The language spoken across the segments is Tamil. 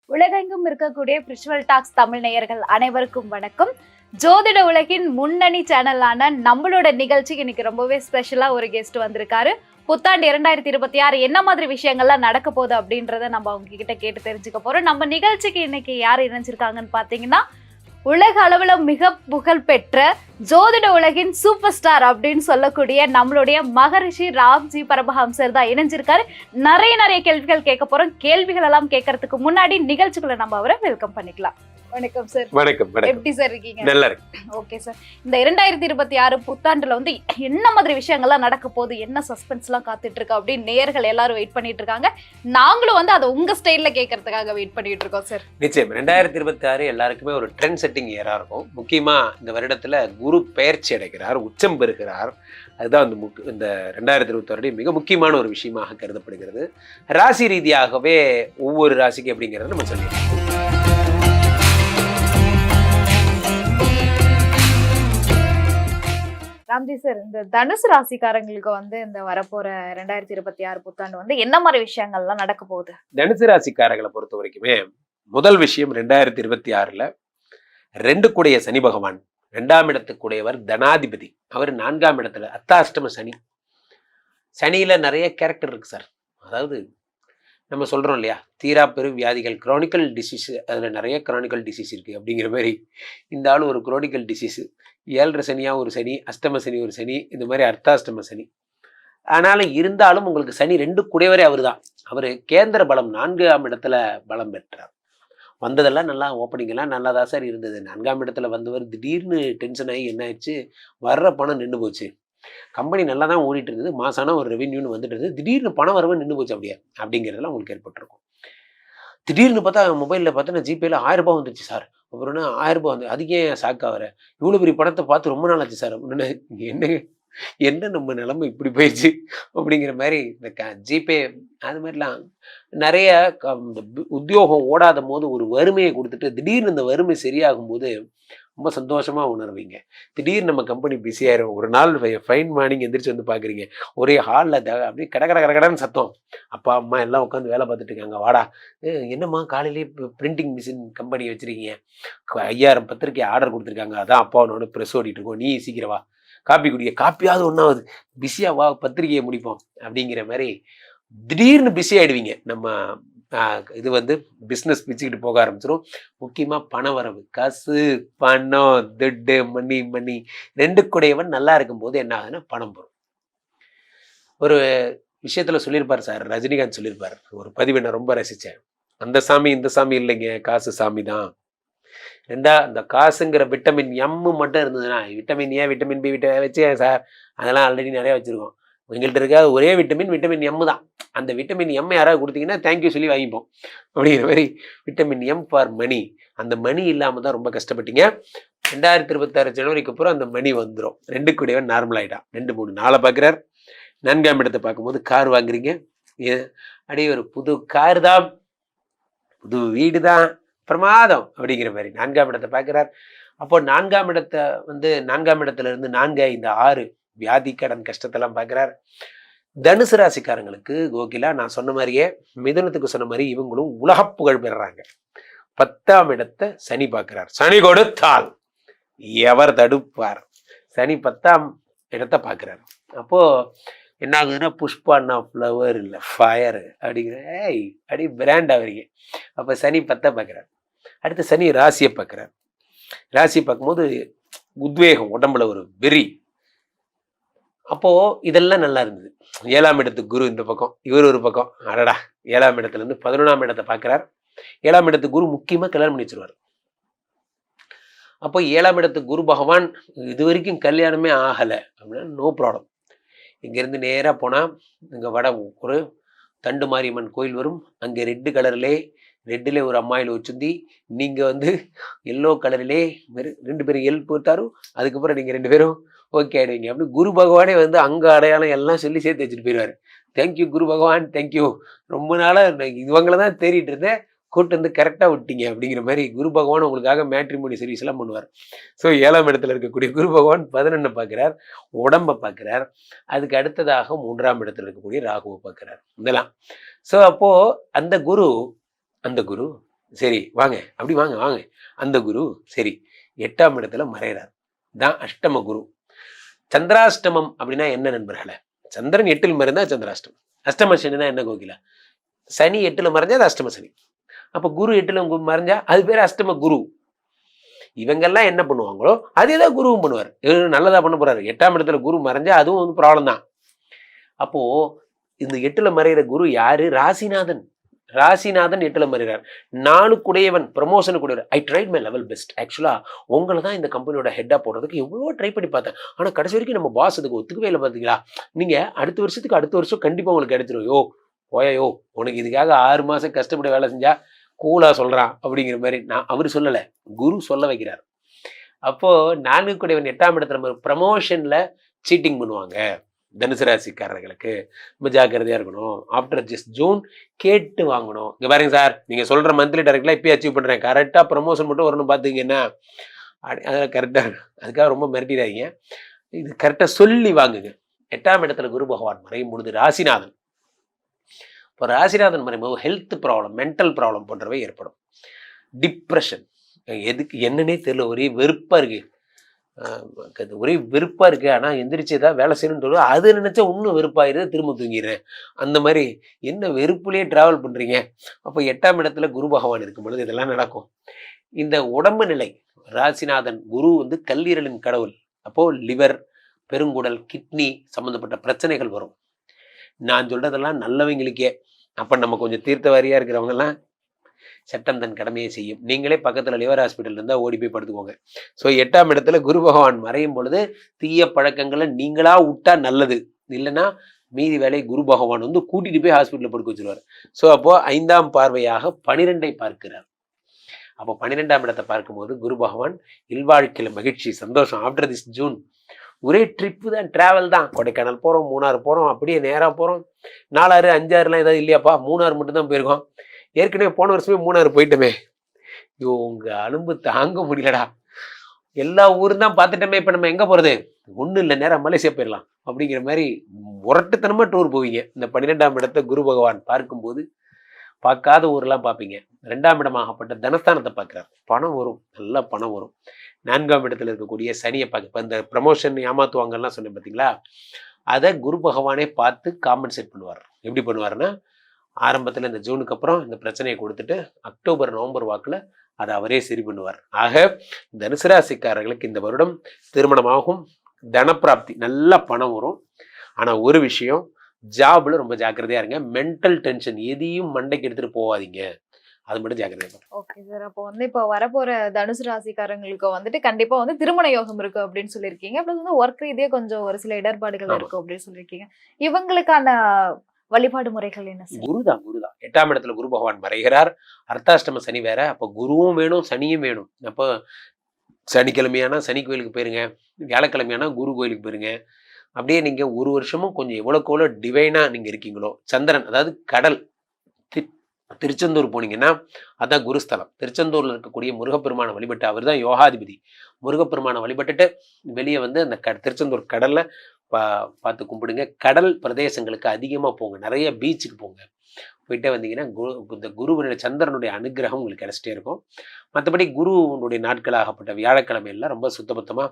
உலகெங்கும் இருக்கக்கூடிய பிரிச்சுவல் டாக்ஸ் தமிழ் நேயர்கள் அனைவருக்கும் வணக்கம். ஜோதிட உலகின் முன்னணி சேனலான நம்மளோட நிகழ்ச்சிக்கு இன்னைக்கு ரொம்பவே ஸ்பெஷலா ஒரு கெஸ்ட் வந்திருக்காரு. புத்தாண்டு 2026 என்ன மாதிரி விஷயங்கள்லாம் நடக்க போகுது அப்படின்றத நம்ம அவங்க கிட்ட கேட்டு தெரிஞ்சுக்க போறோம். நம்ம நிகழ்ச்சிக்கு இன்னைக்கு யார் இணைஞ்சிருக்காங்கன்னு பாத்தீங்கன்னா, உலக அளவுல மிக புகழ் பெற்ற ஜோதிட உலகின் சூப்பர் ஸ்டார் அப்படின்னு சொல்லக்கூடிய நம்மளுடைய மகரிஷி ராம்ஜி பரமஹம்சர் தான் இணைஞ்சிருக்காரு. நிறைய கேள்விகள் கேட்க போறோம். கேள்விகள் எல்லாம் கேட்கறதுக்கு முன்னாடி நிகழ்ச்சிக்குள்ள நம்ம அவரை வெல்கம் பண்ணிக்கலாம். வணக்கம் சார். வணக்கம். எப்படி சார் இருக்கீங்க? நல்லா இருக்கு. Okay sir. இந்த 2026 புத்தாண்டுல வந்து என்ன மாதிரி விஷயங்கள்லாம் நடக்க போகுது, என்ன சஸ்பென்ஸ் எல்லாம் காத்துட்டு இருக்கு அப்படின்னு நேயர்கள் எல்லாரும் வெயிட் பண்ணிட்டு இருக்காங்க. நாங்களும் வந்து அதை உங்க ஸ்டைல்ல கேட்கறதுக்காக வெயிட் பண்ணிட்டு இருக்கோம் சார். நிச்சயம் 2026 எல்லாருக்குமே ஒரு ட்ரெண்ட் செட்டிங் இயரா இருக்கும். முக்கியமா இந்த வருடத்துல குரு பெயர்ச்சி அடைகிறார், உச்சம் பெறுகிறார். அதுதான் இந்த 2026 மிக முக்கியமான ஒரு விஷயமாக கருதப்படுகிறது. ராசி ரீதியாகவே ஒவ்வொரு ராசிக்கு அப்படிங்கிறத நம்ம சொல்லிடுறோம். ராம்ஜி சார், இந்த தனுசு ராசிக்காரங்களுக்கு வந்து இந்த வரப்போற 2026 புத்தாண்டு வந்து என்ன மாதிரி விஷயங்கள்லாம் நடக்க போகுது? தனுசு ராசிக்காரர்களை பொறுத்த வரைக்குமே முதல் விஷயம், 2026 2 கூடைய சனி பகவான், 2ஆம் இடத்துக்குடையவர் தனாதிபதி, அவர் 4ஆம் இடத்துல அர்த்தாஷ்டம சனி. சனியில நிறைய கேரக்டர் இருக்கு சார். அதாவது நம்ம சொல்றோம் இல்லையா, தீரா பெரு வியாதிகள், குரானிக்கல் டிசீஸ், அதுல நிறைய குரானிக்கல் டிசீஸ் இருக்கு அப்படிங்கிற மாதிரி இந்த ஆள் ஒரு குரானிக்கல் டிசீஸ். 7.5 சனியா ஒரு சனி, அஷ்டம சனி ஒரு சனி, இந்த மாதிரி அர்த்தாஷ்டம சனி. ஆனாலும் இருந்தாலும் உங்களுக்கு சனி 2 கூடையவரே அவர் தான். அவர் கேந்திர பலம் 4ஆம் இடத்துல பலம் பெற்றார். வந்ததெல்லாம் நல்லா ஓப்பனிங் எல்லாம் நல்லா தான் சார் இருந்தது. 4ஆம் இடத்துல வந்தவர் திடீர்னு டென்ஷன் ஆகி என்ன ஆயிடுச்சு, வர்ற பணம் நின்று போச்சு. கம்பெனி நல்லா தான் ஓடிட்டு இருந்தது, மாசானா ஒரு ரெவென்யூன்னு வந்துட்டு இருந்தது, திடீர்னு பணம் வரவே நின்று போச்சு அப்படியே அப்படிங்கிறதெல்லாம் உங்களுக்கு ஏற்பட்டிருக்கும். திடீர்னு பார்த்தா மொபைலில் பார்த்தா நான் ஜிபேல 1000 ரூபாய் வந்துச்சு சார். அப்புறம் 1000 ரூபாய் வந்து அதுக்கே ஷாக் ஆகிற, இவ்வளோ பெரிய பணத்தை பார்த்து ரொம்ப நாள் ஆச்சு சார் அப்படின்னு. என்ன நம்ம நிலைமை இப்படி போயிடுச்சு அப்படிங்கிற மாதிரி இந்த ஜிபே அது மாதிரிலாம் நிறைய உத்தியோகம் ஓடாத போது ஒரு வறுமையை கொடுத்துட்டு திடீர்னு இந்த வறுமை சரியாகும் போது ரொம்ப சந்தோஷமா உணர்வீங்க. திடீர்னு நம்ம கம்பெனி பிஸி ஆயிரும். ஒரு நாள் ஃபைன் மார்னிங் எந்திரிச்சு வந்து பாக்குறீங்க, ஒரே ஹாலில் அப்படியே கடகடன்னு சத்தம். அப்பா அம்மா எல்லாம் உட்காந்து வேலை பார்த்துட்டு இருக்காங்க. வாடா, என்னம்மா காலையிலேயே பிரிண்டிங் மிஷின் கம்பெனி வச்சிருக்கீங்க, 5000 பத்திரிக்கை ஆர்டர் கொடுத்துருக்காங்க, அதான் அப்பாவோட ப்ரெஸ் ஓடிட்டு இருக்கோம், நீ சீக்கிரம் வா, காப்பி குடிக்க, காப்பியாவது ஒன்றாவது, பிஸியா வா, பத்திரிகையை முடிப்போம் அப்படிங்கிற மாதிரி திடீர்னு பிஸி ஆயிடுவீங்க. நம்ம இது வந்து பிஸ்னஸ் பிச்சுக்கிட்டு போக ஆரம்பிச்சிடும். முக்கியமாக பண வரவு, காசு, பணம், துட்டு, மணி 2 கூடையவன் நல்லா இருக்கும்போது என்ன ஆகுதுன்னா பணம் வரும். ஒரு விஷயத்துல சொல்லியிருப்பார் சார், ரஜினிகாந்த் சொல்லியிருப்பார் ஒரு பதிவை நான் ரொம்ப ரசித்தேன். அந்த சாமி இந்த சாமி இல்லைங்க, காசு சாமி தான். அந்த காசுங்கிற விட்டமின் எம் மட்டும் இருந்ததுன்னா, விட்டமின் ஏ, விட்டமின் பி வச்சு சார் அதெல்லாம் ஆல்ரெடி நிறைய வச்சுருக்கோம். எங்கள்கிட்ட இருக்க ஒரே விட்டமின் எம் தான். அந்த விட்டமின் எம் யாராவது கொடுத்தீங்கன்னா தேங்க்யூ சொல்லி வாங்கிப்போம் அப்படிங்கிற மாதிரி விட்டமின் எம் ஃபார் மணி. அந்த மணி இல்லாமல் தான் ரொம்ப கஷ்டப்பட்டீங்க. 2026 ஜனவரிக்கு அப்புறம் அந்த மணி வந்துடும். 2 கூடையவன் நார்மல் ஆகிட்டான். 2 3 4 பார்க்குறார். 4ஆம் இடத்தை பார்க்கும்போது கார் வாங்குறீங்க. அப்படியே ஒரு புது கார் தான், புது வீடு தான், பிரமாதம் அப்படிங்கிற மாதிரி 4ஆம் இடத்தை பார்க்குறார். அப்போ 4ஆம் இடத்தை வந்து 4ஆம் இடத்துல இருந்து 4 5 6 வியாதி, கடன், கஷ்டத்தெல்லாம் பார்க்குறார். தனுசு ராசிக்காரங்களுக்கு கோகிலா நான் சொன்ன மாதிரியே, மிதுனத்துக்கு சொன்ன மாதிரி இவங்களும் உலக புகழ் பெறுறாங்க. 10ஆம் இடத்தை சனி பார்க்கிறார். சனி கொடுத்தால் எவர் தடுப்பார்? சனி 10ஆம் இடத்தை பார்க்கிறார். அப்போ என்ன ஆகுதுன்னா, புஷ்பான்னா ஃப்ளவர் இல்லை ஃபயர் அப்படிங்கிற அப்படி பிராண்ட் ஆகுறீங்க. அப்போ சனி 10 பார்க்கிறார். அடுத்து சனி ராசியை பார்க்கிறார். ராசியை பார்க்கும்போது உத்வேகம், உடம்புல ஒரு வெறி. அப்போ இதெல்லாம் நல்லா இருந்தது. 7ஆம் இடத்துக்கு குரு இந்த பக்கம், இவர் ஒரு பக்கம். அடடா, 7ஆம் இடத்துல இருந்து 11ஆம் இடத்தை பார்க்கிறார். 7ஆம் இடத்துக்கு குரு முக்கியமா கல்யாணம் பண்ணி வச்சிருவார். அப்போ 7ஆம் இடத்துக்கு குரு பகவான் இது வரைக்கும் கல்யாணமே ஆகலை அப்படின்னா நோ ப்ராப்ளம். இங்கேருந்து நேராக போனால் இங்கே ஒரு தண்டு மாரியம்மன் கோயில் வரும். அங்கே ரெட்டில் ஒரு அம்மாயில் வச்சுந்தி, நீங்கள் வந்து எல்லோ கலரிலே 2 பேரும் எல் போட்டாரும். அதுக்கப்புறம் நீங்கள் 2 பேரும் ஓகே ஆயிடுவீங்க. அப்படி குரு பகவானே வந்து அங்கே அடையாளம் எல்லாம் சொல்லி சேர்த்து வச்சுட்டு போயிடுவார். தேங்க்யூ குரு பகவான், தேங்க்யூ, ரொம்ப நாளாக இவங்கள தான் தேடிட்டு இருந்தேன், கூட்டு வந்து கரெக்டாக விட்டீங்க அப்படிங்கிற மாதிரி குரு பகவான் உங்களுக்காக மேட்ரிமோனி சர்வீஸ் எல்லாம் பண்ணுவார். ஸோ 7ஆம் இடத்துல இருக்கக்கூடிய குரு பகவான் 11 பார்க்குறார், உடம்பை பார்க்குறார். அதுக்கு அடுத்ததாக 3ஆம் இடத்துல இருக்கக்கூடிய ராகுவை பார்க்குறார். இதெல்லாம் ஸோ அப்போது அந்த குரு சரி வாங்க, அப்படி வாங்க வாங்க. அந்த குரு சரி 8ஆம் இடத்துல மறைகிறார். தான் அஷ்டம குரு. சந்திராஷ்டமம் அப்படின்னா என்ன நண்பர்களே? சந்திரன் 8ல் மறைந்தா சந்திராஷ்டமம். அஷ்டம சனினா என்ன கோகிலா? சனி 8ல் மறைஞ்சா அது அஷ்டம சனி. அப்ப குரு 8ல் மறைஞ்சா அது பேர் அஷ்டம குரு. இவங்கெல்லாம் என்ன பண்ணுவாங்களோ அதேதான் குருவும் பண்ணுவார். நல்லதா பண்ண போறாரு. 8ஆம் இடத்துல குரு மறைஞ்சா அதுவும் வந்து ப்ராப்ளம் தான். அப்போ இந்த 8ல் மறைகிற குரு யாரு? ராசிநாதன். ராசிநாதன் 8ல் மறைகிறார். 4 ப்ரமோஷனுக்குடையவர். I tried my level best. ஆக்சுவலா உங்களை தான் இந்த கம்பெனியோட ஹெட்டா போடுறதுக்கு எவ்வளோ ட்ரை பண்ணி பார்த்தேன். ஆனா கடைசி வரைக்கும் நம்ம பாஸ் அதுக்கு ஒத்துக்கவே இல்லை. பார்த்தீங்களா, நீங்க அடுத்த வருஷம் கண்டிப்பா உங்களுக்கு கிடைச்சிரும். யோ போயோ, உனக்கு இதுக்காக 6 மாசம் கஷ்டப்பட்டு வேலை செஞ்சா கூலா சொல்றான் அப்படிங்கிற மாதிரி அவர் சொல்லல, குரு சொல்ல வைக்கிறார். அப்போ 4 8ஆம் இடத்துல ப்ரமோஷன்ல சீட்டிங் பண்ணுவாங்க. தனுசு ராசிக்காரர்களுக்கு ரொம்ப ஜாக்கிரதையா இருக்கணும். ஆஃப்டர் ஜூன் கேட்டு வாங்கணும். இங்க பாருங்க சார், நீங்க சொல்ற மந்த்லி டார்கெட்லாம் இப்பயே அச்சீவ் பண்றேன், கரெக்டா ப்ரமோஷன் மட்டும் வரணும் பாத்துங்கன்னா அதெல்லாம் கரெக்டா. அதுக்காக ரொம்ப மிரட்டிடாதீங்க. இது கரெக்டா சொல்லி வாங்குங்க. 8ஆம் இடத்துல குரு பகவான் மறையும் பொழுது ராசிநாதன், இப்போ ராசிநாதன் மறையும் ஹெல்த் ப்ராப்ளம், மென்டல் ப்ராப்ளம் போன்றவை ஏற்படும். டிப்ரெஷன், எதுக்கு என்னன்னே தெரியல, ஒரே வெறுப்பா இருக்கு, ஒரே வெறுப்பா இருக்கு. ஆனா எந்திரிச்சு ஏதாவது வேலை செய்யணும்னு தோணும், அது நினைச்சா இன்னும் வெறுப்பாயிருது, திரும்ப தூங்கிடுறேன். அந்த மாதிரி என்ன வெறுப்புலயே டிராவல் பண்றீங்க. அப்போ 8ஆம் இடத்துல குரு பகவான் இருக்கும் பொழுது இதெல்லாம் நடக்கும். இந்த உடம்பு நிலை, ராசிநாதன் குரு வந்து கல்லீரலின் கடவுள். அப்போ லிவர், பெருங்குடல், கிட்னி சம்பந்தப்பட்ட பிரச்சனைகள் வரும். நான் சொல்றதெல்லாம் நல்லவங்களுக்கே. அப்ப நம்ம கொஞ்சம் தீர்த்தவாரியா இருக்கிறவங்க எல்லாம் சட்டம் தன் கடமையை செய்யும். நீங்களே பக்கத்துல லிவர் ஹாஸ்பிட்டல் இருந்தா ஓடி போய் படுத்துக்கோங்க. ஸோ 8ஆம் இடத்துல குரு பகவான் மறையும் பொழுது தீய பழக்கங்களை நீங்களா விட்டா நல்லது. இல்லைன்னா மீதி வேலையை குரு பகவான் வந்து கூட்டிட்டு போய் ஹாஸ்பிட்டலில் படுக்க வச்சிருவார். ஸோ அப்போ 5ஆம் பார்வையாக 12ஐ பார்க்கிறார். அப்போ 12ஆம் இடத்தை பார்க்கும்போது குரு பகவான் இல்வாழ்க்கையில மகிழ்ச்சி, சந்தோஷம். ஆஃப்டர் திஸ் ஜூன் ஒரே ட்ரிப்பு தான், டிராவல் தான். கொடைக்கானல் போறோம், மூணாறு போறோம், அப்படியே நேரா போறோம். 4, 5, 6லாம் ஏதாவது இல்லையாப்பா? மூணாறு மட்டும் தான் போயிருக்கோம். ஏற்கனவே போன வருஷமே மூணாறு போயிட்டோமே. உங்க அலும்பு தாங்க முடியலடா. எல்லா ஊரும் தான் பார்த்துட்டோமே, இப்ப நம்ம எங்க போறது? ஒன்றும் இல்லை, நேரம் மலேசியா போயிடலாம் அப்படிங்கிற மாதிரி முரட்டுத்தனமா டூர் போவீங்க. இந்த 12ஆம் இடத்தை குரு பகவான் பார்க்கும்போது பார்க்காத ஊரெல்லாம் பார்ப்பீங்க. 2ஆம் இடமாகப்பட்ட தனஸ்தானத்தை பார்க்கிறார். பணம் வரும், நல்லா பணம் வரும். 4ஆம் இடத்துல இருக்கக்கூடிய சனியை பார்க்க, இப்போ இந்த ப்ரமோஷன் ஏமாத்துவாங்கலாம் சொன்னேன் பார்த்தீங்களா, அதை குரு பகவானே பார்த்து காம்பன்சேட் பண்ணுவார். எப்படி பண்ணுவார்னா, ஆரம்பத்தில் இந்த ஜூனுக்கு அப்புறம் இந்த பிரச்சனையை கொடுத்துட்டு அக்டோபர் நவம்பர் வாக்கில் அதை அவரே சரி பண்ணுவார். ஆக தனுசு ராசிக்காரர்களுக்கு இந்த வருடம் திருமணமாகும், தனப்பிராப்தி, நல்ல பணம் வரும். ஆனால் ஒரு விஷயம், ஜாப்ல ரொம்ப ஜாக்கிரதையா இருங்க. மென்டல் டென்ஷன் எதையும் மண்டைக்கு எடுத்துட்டு போகாதீங்க, அது மட்டும் ஜாக்கிரதையா. ஓகே சார், அப்போ வந்து இப்போ வரப்போற தனுசு ராசிக்காரங்களுக்கு வந்துட்டு கண்டிப்பா வந்து திருமண யோகம் இருக்கு அப்படின்னு சொல்லியிருக்கீங்க. பிளஸ் வந்து ஒர்க் ரீதியா கொஞ்சம் ஒரு சில இடர்பாடுகள் இருக்கு அப்படின்னு சொல்லியிருக்கீங்க. இவங்களுக்கான வழிபாடு முறைகள் என்ன சார்? குருதான் 8ஆம் இடத்துல குரு பகவான் மறைகிறார். அர்த்தாஷ்டம சனி வேற. அப்போ குருவும் வேணும், சனியும் வேணும். அப்போ சனிக்கிழமையானா சனி கோயிலுக்கு போயிருங்க, வியாழக்கிழமையானா குரு கோயிலுக்கு போயிருங்க. அப்படியே நீங்க ஒரு வருஷமும் கொஞ்சம் எவ்வளோக்கு எவ்வளோ டிவைனா நீங்க இருக்கீங்களோ, சந்திரன் அதாவது கடல், திருச்செந்தூர் போனீங்கன்னா அதான் குருஸ்தலம். திருச்செந்தூர்ல இருக்கக்கூடிய முருகப்பெருமான வழிபட்டு, அவர் தான் யோகாதிபதி. முருகப்பெருமான வழிபட்டுட்டு வெளியே வந்து அந்த திருச்செந்தூர் கடல்ல பார்த்து கும்பிடுங்க. கடல் பிரதேசங்களுக்கு அதிகமாக போங்க, நிறைய பீச்சுக்கு போங்க. போயிட்டே வந்தீங்கன்னா இந்த குருவனுடைய சந்திரனுடைய அனுகிரகம் உங்களுக்கு கிடைச்சிட்டே இருக்கும். மற்றபடி குருவனுடைய நாட்களாகப்பட்ட வியாழக்கிழமையெல்லாம் ரொம்ப சுத்தபத்தமா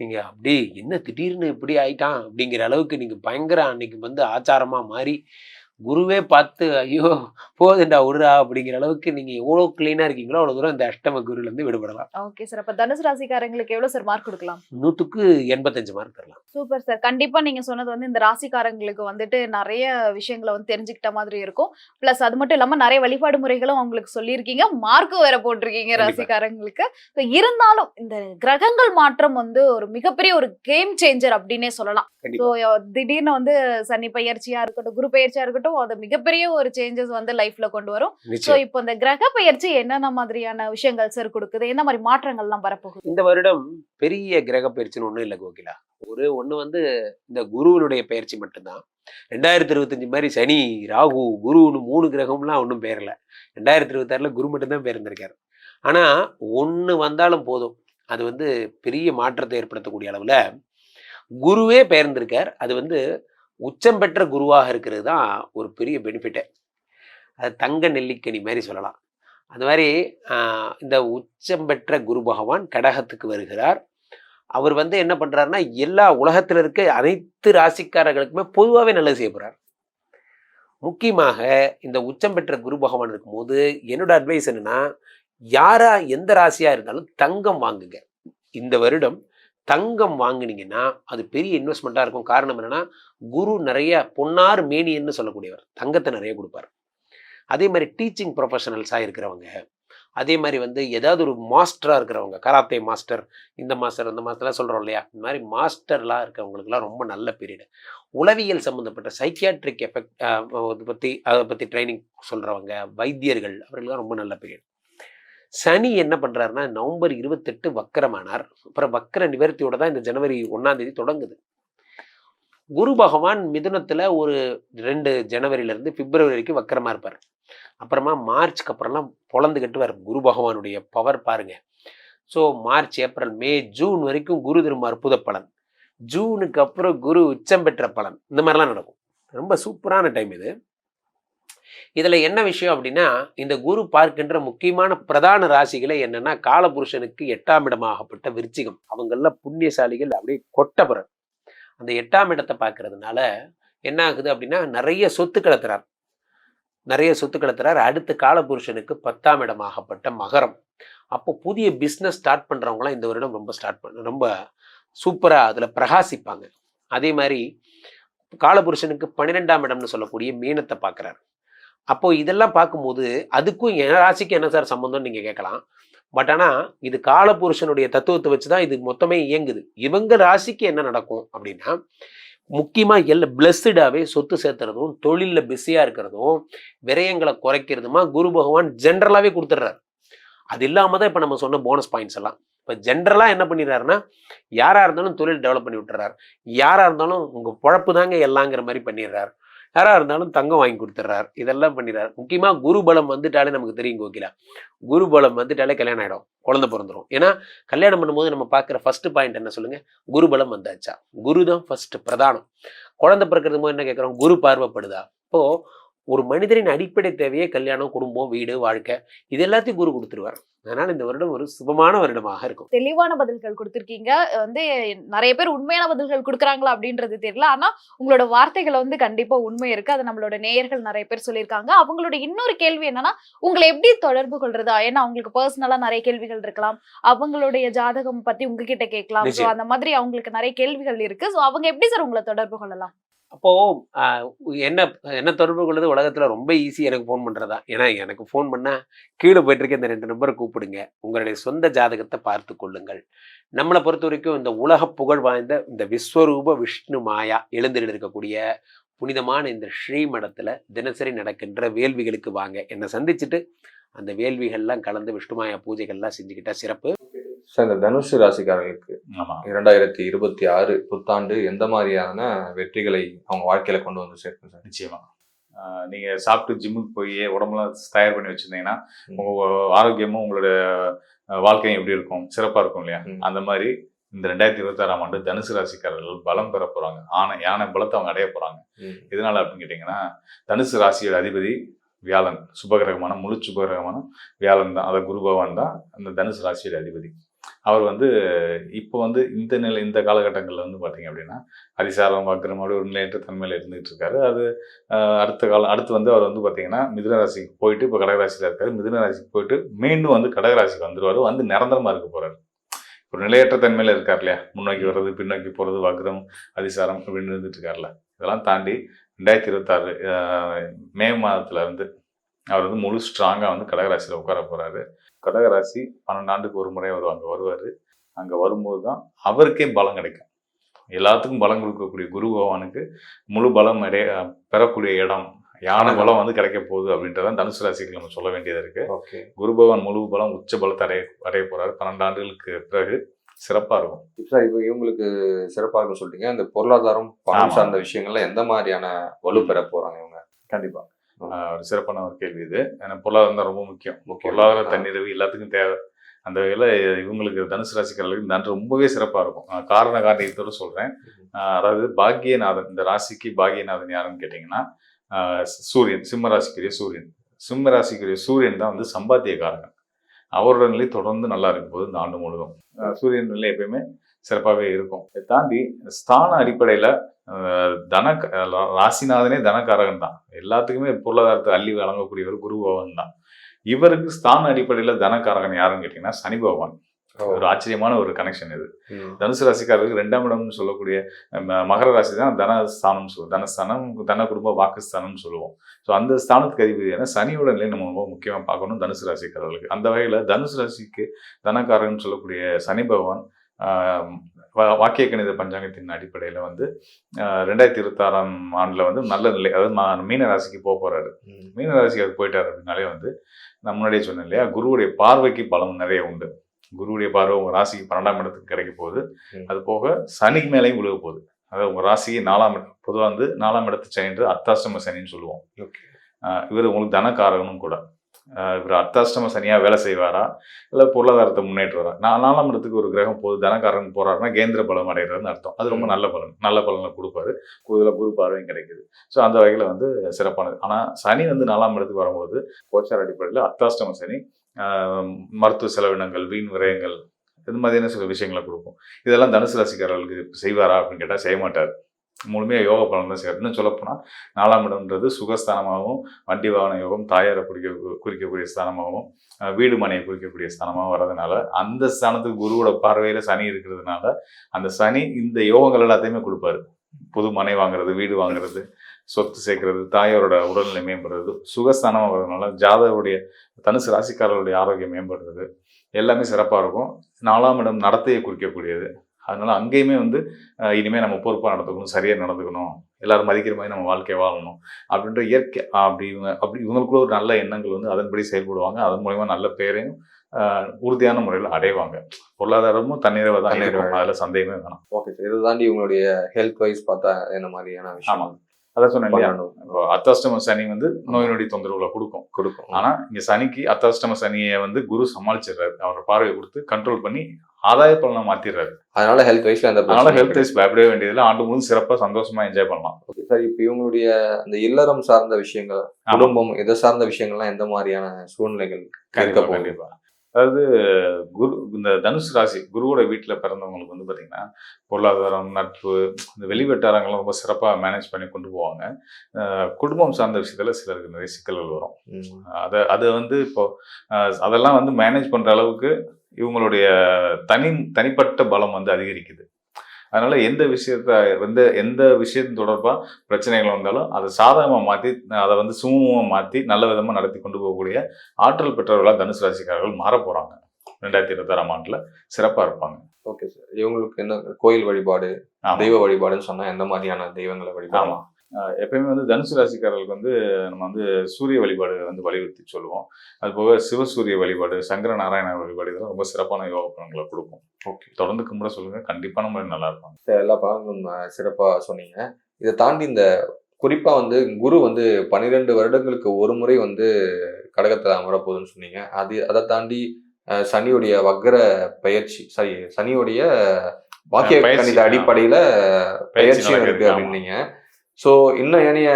நீங்க அப்படி என்ன திடீர்னு இப்படி ஆயிட்டான் அப்படிங்கிற அளவுக்கு நீங்க பயங்கர அன்னைக்கு வந்து ஆச்சாரமா மாறி குருவே பார்த்து ஐயோ போதுண்டா விடுறா அப்படிங்கிற அளவுக்கு நீங்க எவ்வளவு கிளீனா இருக்கீங்களோ அவ்வளவு தூரம் இந்த அஷ்டம குருல இருந்து விடுபடலாம். ஓகே சார், அப்ப தனுசு ராசிக்காரங்களுக்கு எவ்வளவு சார் மார்க் கொடுக்கலாம்? 100க்கு 85 மார்க் தரலாம். Super sir. கண்டிப்பா நீங்க சொன்னது வந்து இந்த ராசிக்காரங்களுக்கு வந்துட்டு நிறைய விஷயங்களை வந்து தெரிஞ்சுக்கிட்ட மாதிரி இருக்கும். பிளஸ் அது மட்டும் இல்லாம நிறைய வழிபாடு முறைகளும் அவங்களுக்கு சொல்லியிருக்கீங்க, மார்க்கும் வேற போட்டிருக்கீங்க ராசிக்காரங்களுக்கு. இருந்தாலும் இந்த கிரகங்கள் மாற்றம் வந்து ஒரு மிகப்பெரிய ஒரு கேம் சேஞ்சர் அப்படின்னே சொல்லலாம். திடீர்னு வந்து சனி பயிற்சியா இருக்கட்டும், குரு பயிற்சியா இருக்கட்டும், அது மிகப்பெரிய ஒரு சேஞ்சஸ் வந்து லைஃப்ல கொண்டு வரும். சோ இப்போ இந்த கிரக பயிற்சி என்னென்ன மாதிரியான விஷயங்கள் சார் கொடுக்குது, என்ன மாதிரி மாற்றங்கள் எல்லாம் வரப்போகுது? இந்த வருடம் பெரிய கிரக பயிற்சின்னு ஒண்ணும் இல்லை கோகிலா. ஒண்ணு வந்து இந்த குருவனுடைய பயிற்சி மட்டும்தான். 2025 மாதிரி சனி, ராகு, குருன்னு 3 கிரகம்லாம் ஒன்றும் பெயரல. 2026ல குரு மட்டும்தான் பெயர்ந்திருக்காரு. ஆனா ஒண்ணு வந்தாலும் போதும், அது வந்து பெரிய மாற்றத்தை ஏற்படுத்தக்கூடிய அளவுல குருவே பெயர்ந்திருக்கார். அது வந்து உச்சம் பெற்ற குருவாக இருக்கிறது தான் ஒரு பெரிய பெனிஃபிட்டே. அது தங்க நெல்லிக்கனி மாதிரி சொல்லலாம். அந்த மாதிரி இந்த உச்சம் பெற்ற குரு பகவான் கடகத்துக்கு வருகிறார். அவர் வந்து என்ன பண்றாருன்னா, எல்லா உலகத்துல இருக்க அனைத்து ராசிக்காரர்களுக்குமே பொதுவாகவே நல்லது செய்ய போறார். முக்கியமாக இந்த உச்சம் பெற்ற குரு பகவான் இருக்கும்போது என்னோட அட்வைஸ் என்னன்னா, யாரா எந்த ராசியா இருந்தாலும் தங்கம் வாங்குங்க. இந்த வருடம் தங்கம் வாங்குனீங்கன்னா அது பெரிய இன்வெஸ்ட்மெண்ட்டா இருக்கும். காரணம் என்னன்னா, குரு நிறைய பொன்னார் மேனியன்னு சொல்லக்கூடியவர், தங்கத்தை நிறைய கொடுப்பார். அதே மாதிரி டீச்சிங் ப்ரொஃபஷனல்ஸா இருக்கிறவங்க, அதே மாதிரி வந்து ஏதாவது ஒரு மாஸ்டரா இருக்கிறவங்க, கராத்தே மாஸ்டர், இந்த மாஸ்டர் அந்த மாஸ்டர்லாம் சொல்றோம் இல்லையா, இந்த மாதிரி மாஸ்டர்லாம் இருக்கிறவங்களுக்குலாம் ரொம்ப நல்ல பீரியடு. உளவியல் சம்மந்தப்பட்ட சைக்கியாட்ரிக் எஃபெக்ட் அதை பற்றி ட்ரைனிங் சொல்றவங்க, வைத்தியர்கள், அவர்களுக்கு ரொம்ப நல்ல பீரியட். சனி என்ன பண்றாருன்னா, நவம்பர் 28 வக்கரமானார். அப்புறம் வக்கர நிவர்த்தியோட தான் இந்த ஜனவரி 1ஆம் தேதி தொடங்குது. குரு பகவான் மிதுனத்துல ஒரு 2 ஜனவரியிலிருந்து பிப்ரவரி வரைக்கும் வக்கரமா இருப்பார். அப்புறமா மார்ச்க்கு அப்புறம்லாம் பொழந்துக்கிட்டு வர குரு பகவானுடைய பவர் பாருங்க. ஸோ மார்ச், ஏப்ரல், மே, ஜூன் வரைக்கும் குரு திரும்ப அற்புத பலன். ஜூனுக்கு அப்புறம் குரு உச்சம் பெற்ற பலன். இந்த மாதிரிலாம் நடக்கும். ரொம்ப சூப்பரான டைம் இது. இதுல என்ன விஷயம் அப்படின்னா, இந்த குரு பார்க்கின்ற முக்கியமான பிரதான ராசிகளை என்னன்னா, காலபுருஷனுக்கு 8ஆம் இடமாகப்பட்ட விருச்சிகம். அவங்கள புண்ணியசாலிகள் அப்படியே கொட்டப்புறம் அந்த 8ஆம் இடத்தை பார்க்கறதுனால என்ன ஆகுது அப்படின்னா, நிறைய சொத்துக்களை தரார். அடுத்த காலபுருஷனுக்கு 10ஆம் இடமாகப்பட்ட மகரம். அப்போ புதிய பிஸ்னஸ் ஸ்டார்ட் பண்றவங்களாம் இந்த வருடம் ரொம்ப சூப்பரா அதுல பிரகாசிப்பாங்க. அதே மாதிரி காலபுருஷனுக்கு 12ஆம் இடம்னு சொல்லக்கூடிய மீனத்தை பார்க்கிறார். அப்போ இதெல்லாம் பார்க்கும்போது அதுக்கும் என் ராசிக்கு என்ன சார் சம்பந்தம்னு நீங்க கேட்கலாம். பட் ஆனா இது காலபுருஷனுடைய தத்துவத்தை வச்சுதான் இது மொத்தமே இயங்குது. இவங்க ராசிக்கு என்ன நடக்கும் அப்படின்னா, முக்கியமா பிளஸ்டாவே சொத்து சேர்த்துறதும், தொழில பிஸியா இருக்கிறதும், விரயங்களை குறைக்கிறதுமா குரு பகவான் ஜென்ரலாவே கொடுத்துட்றாரு. அது இல்லாம தான் இப்ப நம்ம சொன்ன போனஸ் பாயிண்ட்ஸ் எல்லாம். இப்ப ஜென்ரலா என்ன பண்ணிடுறாருன்னா, யாரா இருந்தாலும் தொழில் டெவலப் பண்ணி விட்டுறாரு. யாரா இருந்தாலும் உங்க பொழப்பு தாங்க எல்லாங்கிற மாதிரி பண்ணிடுறாரு. யாரா இருந்தாலும் தங்கம் வாங்கி கொடுத்துட்றாரு. இதெல்லாம் பண்ணிடுறாரு. முக்கியமா குரு பலம் வந்துட்டாலே நமக்கு தெரியும் கோகிலா, குரு பலம் வந்துட்டாலே கல்யாணம் ஆயிடும், குழந்தை பிறந்துடும். ஏன்னா கல்யாணம் பண்ணும்போது நம்ம பார்க்குற ஃபர்ஸ்ட் பாயிண்ட் என்ன சொல்லுங்க, குரு பலம் வந்தாச்சா. குரு தான் ஃபர்ஸ்ட் பிரதானம். குழந்தை பிறக்கிறது போது என்ன கேட்குறோம், குரு பார்வைப்படுதா. இப்போ ஒரு மனிதரின் அடிப்படை தேவையே கல்யாணம், குடும்பம், வீடு, வாழ்க்கை, இது எல்லாத்தையும் குரு கொடுத்துருவார். அதனால இந்த வருடம் ஒரு சுபமான வருடமாக இருக்கும். தெளிவான பதில்கள் கொடுத்திருக்கீங்க. வந்து நிறைய பேர் உண்மையான பதில்கள் கொடுக்குறாங்களா அப்படின்றது தெரியல. ஆனா உங்களோட வார்த்தைகளை வந்து கண்டிப்பா உண்மை இருக்கு. அது நம்மளோட நேயர்கள் நிறைய பேர் சொல்லியிருக்காங்க. அவங்களோட இன்னொரு கேள்வி என்னன்னா, உங்களை எப்படி தொடர்பு கொள்றதா? ஏன்னா அவங்களுக்கு பர்சனலா நிறைய கேள்விகள் இருக்கலாம். அவங்களுடைய ஜாதகம் பத்தி உங்ககிட்ட கேட்கலாம். ஸோ அந்த மாதிரி அவங்களுக்கு நிறைய கேள்விகள் இருக்கு. ஸோ அவங்க எப்படி சார் உங்களை தொடர்பு கொள்ளலாம்? அப்போ என்ன தொடர்பு கொள்வது உலகத்துல ரொம்ப ஈஸி. எனக்கு ஃபோன் பண்றதா. ஏன்னா எனக்கு ஃபோன் பண்ணா கீழே போயிட்டு இருக்க இந்த 2 நம்பரை கூப்பிடுங்க. உங்களுடைய சொந்த ஜாதகத்தை பார்த்து கொள்ளுங்கள். நம்மளை பொறுத்த வரைக்கும் இந்த உலக புகழ் வாய்ந்த இந்த விஸ்வரூப விஷ்ணு மாயா எழுந்தில் இருக்கக்கூடிய புனிதமான இந்த ஸ்ரீமடத்துல தினசரி நடக்கின்ற வேள்விகளுக்கு வாங்க. என்னை சந்திச்சுட்டு அந்த வேள்விகள்லாம் கலந்து விஷ்ணுமாயா பூஜைகள்லாம் செஞ்சுக்கிட்டா சிறப்பு. சார், இந்த தனுசு ராசிக்காரர்களுக்கு 2026 புத்தாண்டு எந்த மாதிரியான வெற்றிகளை அவங்க வாழ்க்கையில கொண்டு வந்து சேர்க்கும் சார்? நிச்சயமா நீங்க சாப்பிட்டு ஜிம்முக்கு போய் உடம்புலாம் தயார் பண்ணி வச்சிருந்தீங்கன்னா உங்க ஆரோக்கியமும் உங்களோட வாழ்க்கையும் எப்படி இருக்கும், சிறப்பா இருக்கும் இல்லையா? அந்த மாதிரி இந்த 2026ஆம் ஆண்டு தனுசு ராசிக்காரர்கள் பலம் பெற போறாங்க. யானை பலத்தை அவங்க அடைய போறாங்க. இதனால அப்படின்னு கேட்டீங்கன்னா, தனுசு ராசியோட அதிபதி வியாழன், சுபகிரகமான முழு சுபகிரகமான வியாழன் தான், அதாவது குரு பகவான் தான் அந்த தனுசு ராசியோட அதிபதி. அவர் வந்து இப்போ வந்து இந்த காலகட்டங்களில் வந்து பார்த்தீங்க அப்படின்னா அதிசாரம் வக்ரம் அப்படி ஒரு நிலையற்ற தன்மையில் இருந்துகிட்டு இருக்காரு. அது அடுத்து வந்து அவர் வந்து பார்த்தீங்கன்னா மிதுன ராசிக்கு போயிட்டு இப்போ கடகராசியில் இருக்காரு. மிதுன ராசிக்கு போயிட்டு மீண்டும் வந்து கடகராசிக்கு வந்துடுவார். வந்து நிரந்தரமாக இருக்க போறாரு. ஒரு நிலையற்ற தன்மையில் இருக்கார் இல்லையா, முன்னோக்கி வர்றது, பின்னோக்கி போகிறது, வக்ரம், அதிசாரம் அப்படின்னு இருந்துட்டு இருக்காருல்ல. இதெல்லாம் தாண்டி 2026 மே மாதத்துல இருந்து அவர் வந்து முழு ஸ்ட்ராங்காக வந்து கடகராசியில் உட்கார போறாரு. கடகராசி 12 ஆண்டுக்கு ஒரு முறை அவர் அங்கே வருவார். அங்கே வரும்போது தான் அவருக்கே பலம் கிடைக்கும். எல்லாத்துக்கும் பலம் கொடுக்கக்கூடிய குரு பகவானுக்கு முழு பலம் பெறக்கூடிய இடம், யானை பலம் வந்து கிடைக்க போகுது அப்படின்றதான் தனுசு ராசிக்கு நம்ம சொல்ல வேண்டியது இருக்கு. குரு பகவான் முழு பலம் உச்ச பலத்தை அடைய போறாரு. 12 ஆண்டுகளுக்கு பிறகு சிறப்பா இருக்கும். சார், இப்போ இவங்களுக்கு சிறப்பா இருக்கும் சொல்லிட்டீங்க. இந்த பொருளாதாரம், பணம் சார்ந்த விஷயங்கள்ல எந்த மாதிரியான வலு பெற போறாங்க இவங்க? கண்டிப்பா ஒரு சிறப்பான ஒரு கேள்வி இது. ஏன்னா பொருளாதாரம் தான் ரொம்ப முக்கியம். பொருளாதார தன்னிறைவு எல்லாத்துக்கும் தேவை. அந்த வகையில் இவங்களுக்கு தனுசு ராசிக்காரர்களுக்கு இந்த ஆண்டு ரொம்பவே சிறப்பாக இருக்கும். காரணத்தோடு சொல்கிறேன். அதாவது பாக்கியநாதன், இந்த ராசிக்கு பாக்கியநாதன் யாருன்னு கேட்டிங்கன்னா சூரியன், சிம்ம ராசிக்குரிய சூரியன். சிம்ம ராசிக்குரிய சூரியன் தான் வந்து சம்பாத்தியக்காரங்க. அவரோட நிலை தொடர்ந்து நல்லா இருக்கும் போது இந்த ஆண்டு முழுதும் சூரியன் நிலை எப்பயுமே சிறப்பாகவே இருக்கும். இதை தாண்டி ஸ்தான அடிப்படையில் ராசிநாதனே தனக்காரகன் தான். எல்லாத்துக்குமே பொருளாதாரத்தை அள்ளி வழங்கக்கூடியவர் குரு பகவான் தான். இவருக்கு ஸ்தான அடிப்படையில் தனக்காரகன் யாருன்னு கேட்டீங்கன்னா சனி பகவான். ஒரு ஆச்சரியமான ஒரு கனெக்ஷன் இது. தனுசு ராசிக்காரருக்கு 2ஆம் இடம்னு சொல்லக்கூடிய மகர ராசி தான் தனஸ்தானம் சொல்லுவோம். தனஸ்தானம் தன குடும்ப வாக்குஸ்தானம்னு சொல்லுவோம். ஸோ அந்த ஸ்தானத்துக்கு அதிபதியான சனியோட நிலை நம்ம ரொம்ப முக்கியமாக பார்க்கணும் தனுசு ராசிக்காரர்களுக்கு. அந்த வகையில் தனுசு ராசிக்கு தனக்காரன் சொல்லக்கூடிய சனி பகவான் வாக்கிய கணித பஞ்சாங்கத்தின் அடிப்படையில் வந்து 2026ஆம் ஆண்டில் வந்து நல்ல நிலை, அதாவது மீன ராசிக்கு போறாரு. மீன ராசிக்கு அது போயிட்டாரு அப்படின்னாலே வந்து நான் முன்னாடியே சொன்னேன் இல்லையா, குருவுடைய பார்வைக்கு பலம் நிறைய உண்டு. குருவுடைய பார்வை உங்க ராசிக்கு 12ஆம் இடத்துக்கு கிடைக்க போகுது. அது போக சனிக்கு மேலேயும் விழுக போகுது. அதாவது உங்க ராசிக்கு 4ஆம் இடம், பொதுவாக வந்து 4ஆம் இடத்து சனி அர்த்தாஷ்டம சனின்னு சொல்லுவோம். இவர் உங்களுக்கு தனக்காரகனும் கூட. இவர் அர்த்தாஷ்டம சனியா வேலை செய்வாரா இல்லை பொருளாதாரத்தை முன்னேற்றுவாரா? 4ஆம் இடத்துக்கு ஒரு கிரகம் போது தனக்காரன் போறாருன்னா கேந்திர பலம் அடைகிறாருன்னு அர்த்தம். அது ரொம்ப நல்ல பலன், நல்ல பலனை கொடுப்பாரு. கூடுதலாக குரு பார்வையும் கிடைக்குது. ஸோ அந்த வகையில் வந்து சிறப்பானது. ஆனால் சனி வந்து 4ஆம் இடத்துக்கு வரும்போது கோச்சார அடிப்படையில் அர்த்தாஷ்டம சனி மருத்துவ செலவினங்கள், வீண் விரயங்கள், இது மாதிரியான சில விஷயங்களை கொடுக்கும். இதெல்லாம் தனுசு ராசிக்காரர்களுக்கு செய்வாரா அப்படின்னு கேட்டால் செய்ய மாட்டார். முழுமையாக யோக பலன் தான் செய்வார். இன்னும் சொல்லப்போனால் 4ஆம் இடம்ன்றது சுகஸ்தானமாகவும், வண்டி வாகன யோகம், தாயாரை குறிக்கக்கூடிய ஸ்தானமாகவும், வீடு மனையை குறிக்கக்கூடிய ஸ்தானமாகவும் வர்றதுனால அந்த ஸ்தானத்துக்கு குருவோட பார்வையில் சனி இருக்கிறதுனால அந்த சனி இந்த யோகங்கள் எல்லாத்தையுமே கொடுப்பாரு. புது மனை வாங்குறது, வீடு வாங்குறது, சொத்து சேர்க்கறது, தாயாரோட உடல்நிலை மேம்படுறது, சுகஸ்தானமாக வர்றதுனால ஜாதகருடைய தனுசு ராசிக்காரர்களுடைய ஆரோக்கியம் மேம்படுறது எல்லாமே சிறப்பாக இருக்கும். 4ஆம் இடம் நடத்தையை குறிக்கக்கூடியது. அதனால அங்கேயுமே வந்து இனிமேல் நம்ம பொறுப்பாக நடந்துக்கணும், சரியாக நடந்துக்கணும், எல்லாரும் மதிக்கிற மாதிரி நம்ம வாழ்க்கையை வாழணும் அப்படின்ற இயற்கை அப்படி இவங்களுக்குள்ள ஒரு நல்ல எண்ணங்கள் வந்து அதன்படி செயல்படுவாங்க. அதன் மூலமா நல்ல பேரையும் உறுதியான முறையில் அடைவாங்க. பொருளாதாரமும் தன்னிறைவை தான் இருக்கும், அதில் சந்தேகமே வேணாம். ஓகே சார், இதை தாண்டி உங்களுடைய ஹெல்த் வைஸ் பார்த்தா என்ன மாதிரியான விஷயம்? அதான் சொன்னேன் இல்லையா, அர்த்தாஷ்டம சனி வந்து நோய் நொடி தொந்தரவுகளை கொடுக்கும். ஆனா இங்க சனிக்கு அர்த்தாஷ்டம சனியை வந்து குரு சமாளிச்சிடுறாரு. அவரோட பார்வையை கொடுத்து கண்ட்ரோல் பண்ணி ஆதாய பலனை மாத்திடுறாரு. அதனால ஹெல்த் வைஸ் பயப்படவே வேண்டியதில்லை. ஆண்டு முழு சிறப்பா சந்தோஷமா என்ஜாய் பண்ணலாம். ஓகே சார், இப்போ இவங்களுடைய அந்த இல்லறம் சார்ந்த விஷயங்கள், குடும்பம் இதை சார்ந்த விஷயங்கள்லாம் எந்த மாதிரியான சூழ்நிலைகள்? கண்டிப்பா. அதாவது குரு இந்த தனுசு ராசி குருவோட வீட்டில் பிறந்தவங்களுக்கு வந்து பார்த்தீங்கன்னா பொருளாதாரம், நட்பு, இந்த வெளிவட்டாரங்கள்லாம் ரொம்ப சிறப்பாக மேனேஜ் பண்ணி கொண்டு போவாங்க. குடும்பம் சார்ந்த விஷயத்தில் சிலருக்கு நிறைய சிக்கல்கள் வரும். அதை வந்து இப்போ அதெல்லாம் வந்து மேனேஜ் பண்ணுற அளவுக்கு இவங்களுடைய தனிப்பட்ட பலம் வந்து அதிகரிக்குது. அதனால எந்த விஷயத்தின் தொடர்பாக பிரச்சனைகள் வந்தாலும் அதை சாதகமாக மாற்றி, அதை வந்து சுமூகமாக மாற்றி நல்ல விதமாக நடத்தி கொண்டு போகக்கூடிய ஆற்றல் பெற்றவர்களாக தனுசு ராசிக்காரர்கள் மாற போகிறாங்க. 2026ஆம் ஆண்டில் சிறப்பாக இருப்பாங்க. ஓகே சார், இவங்களுக்கு என்ன கோயில் வழிபாடு, தெய்வ வழிபாடுன்னு சொன்னால் எந்த மாதிரியான தெய்வங்களை வழிபாடு? எப்பயுமே வந்து தனுசு ராசிக்காரர்களுக்கு வந்து நம்ம வந்து சூரிய வழிபாடு வந்து வலியுறுத்தி சொல்லுவோம். அது போக சிவசூரிய வழிபாடு, சங்கர நாராயண வழிபாடு, இதெல்லாம் ரொம்ப சிறப்பான யோக பலன்களை கொடுக்கும். ஓகே, தொடர்ந்து கும்பிட சொல்லுங்க, கண்டிப்பான முறை நல்லா இருப்பாங்க. எல்லா பலன்களும் சிறப்பாக சொன்னீங்க. இதை தாண்டி இந்த குறிப்பா வந்து குரு வந்து 12 வருடங்களுக்கு ஒரு முறை வந்து கடகத்துல அமரப்போகுதுன்னு சொன்னீங்க. அதை தாண்டி சனியுடைய வக்ர பயிற்சி, சனியுடைய வாக்கிய கணித அடிப்படையில பயிற்சியும் இருக்கு அப்படின்னீங்க. ஸோ இன்னும் ஏனைய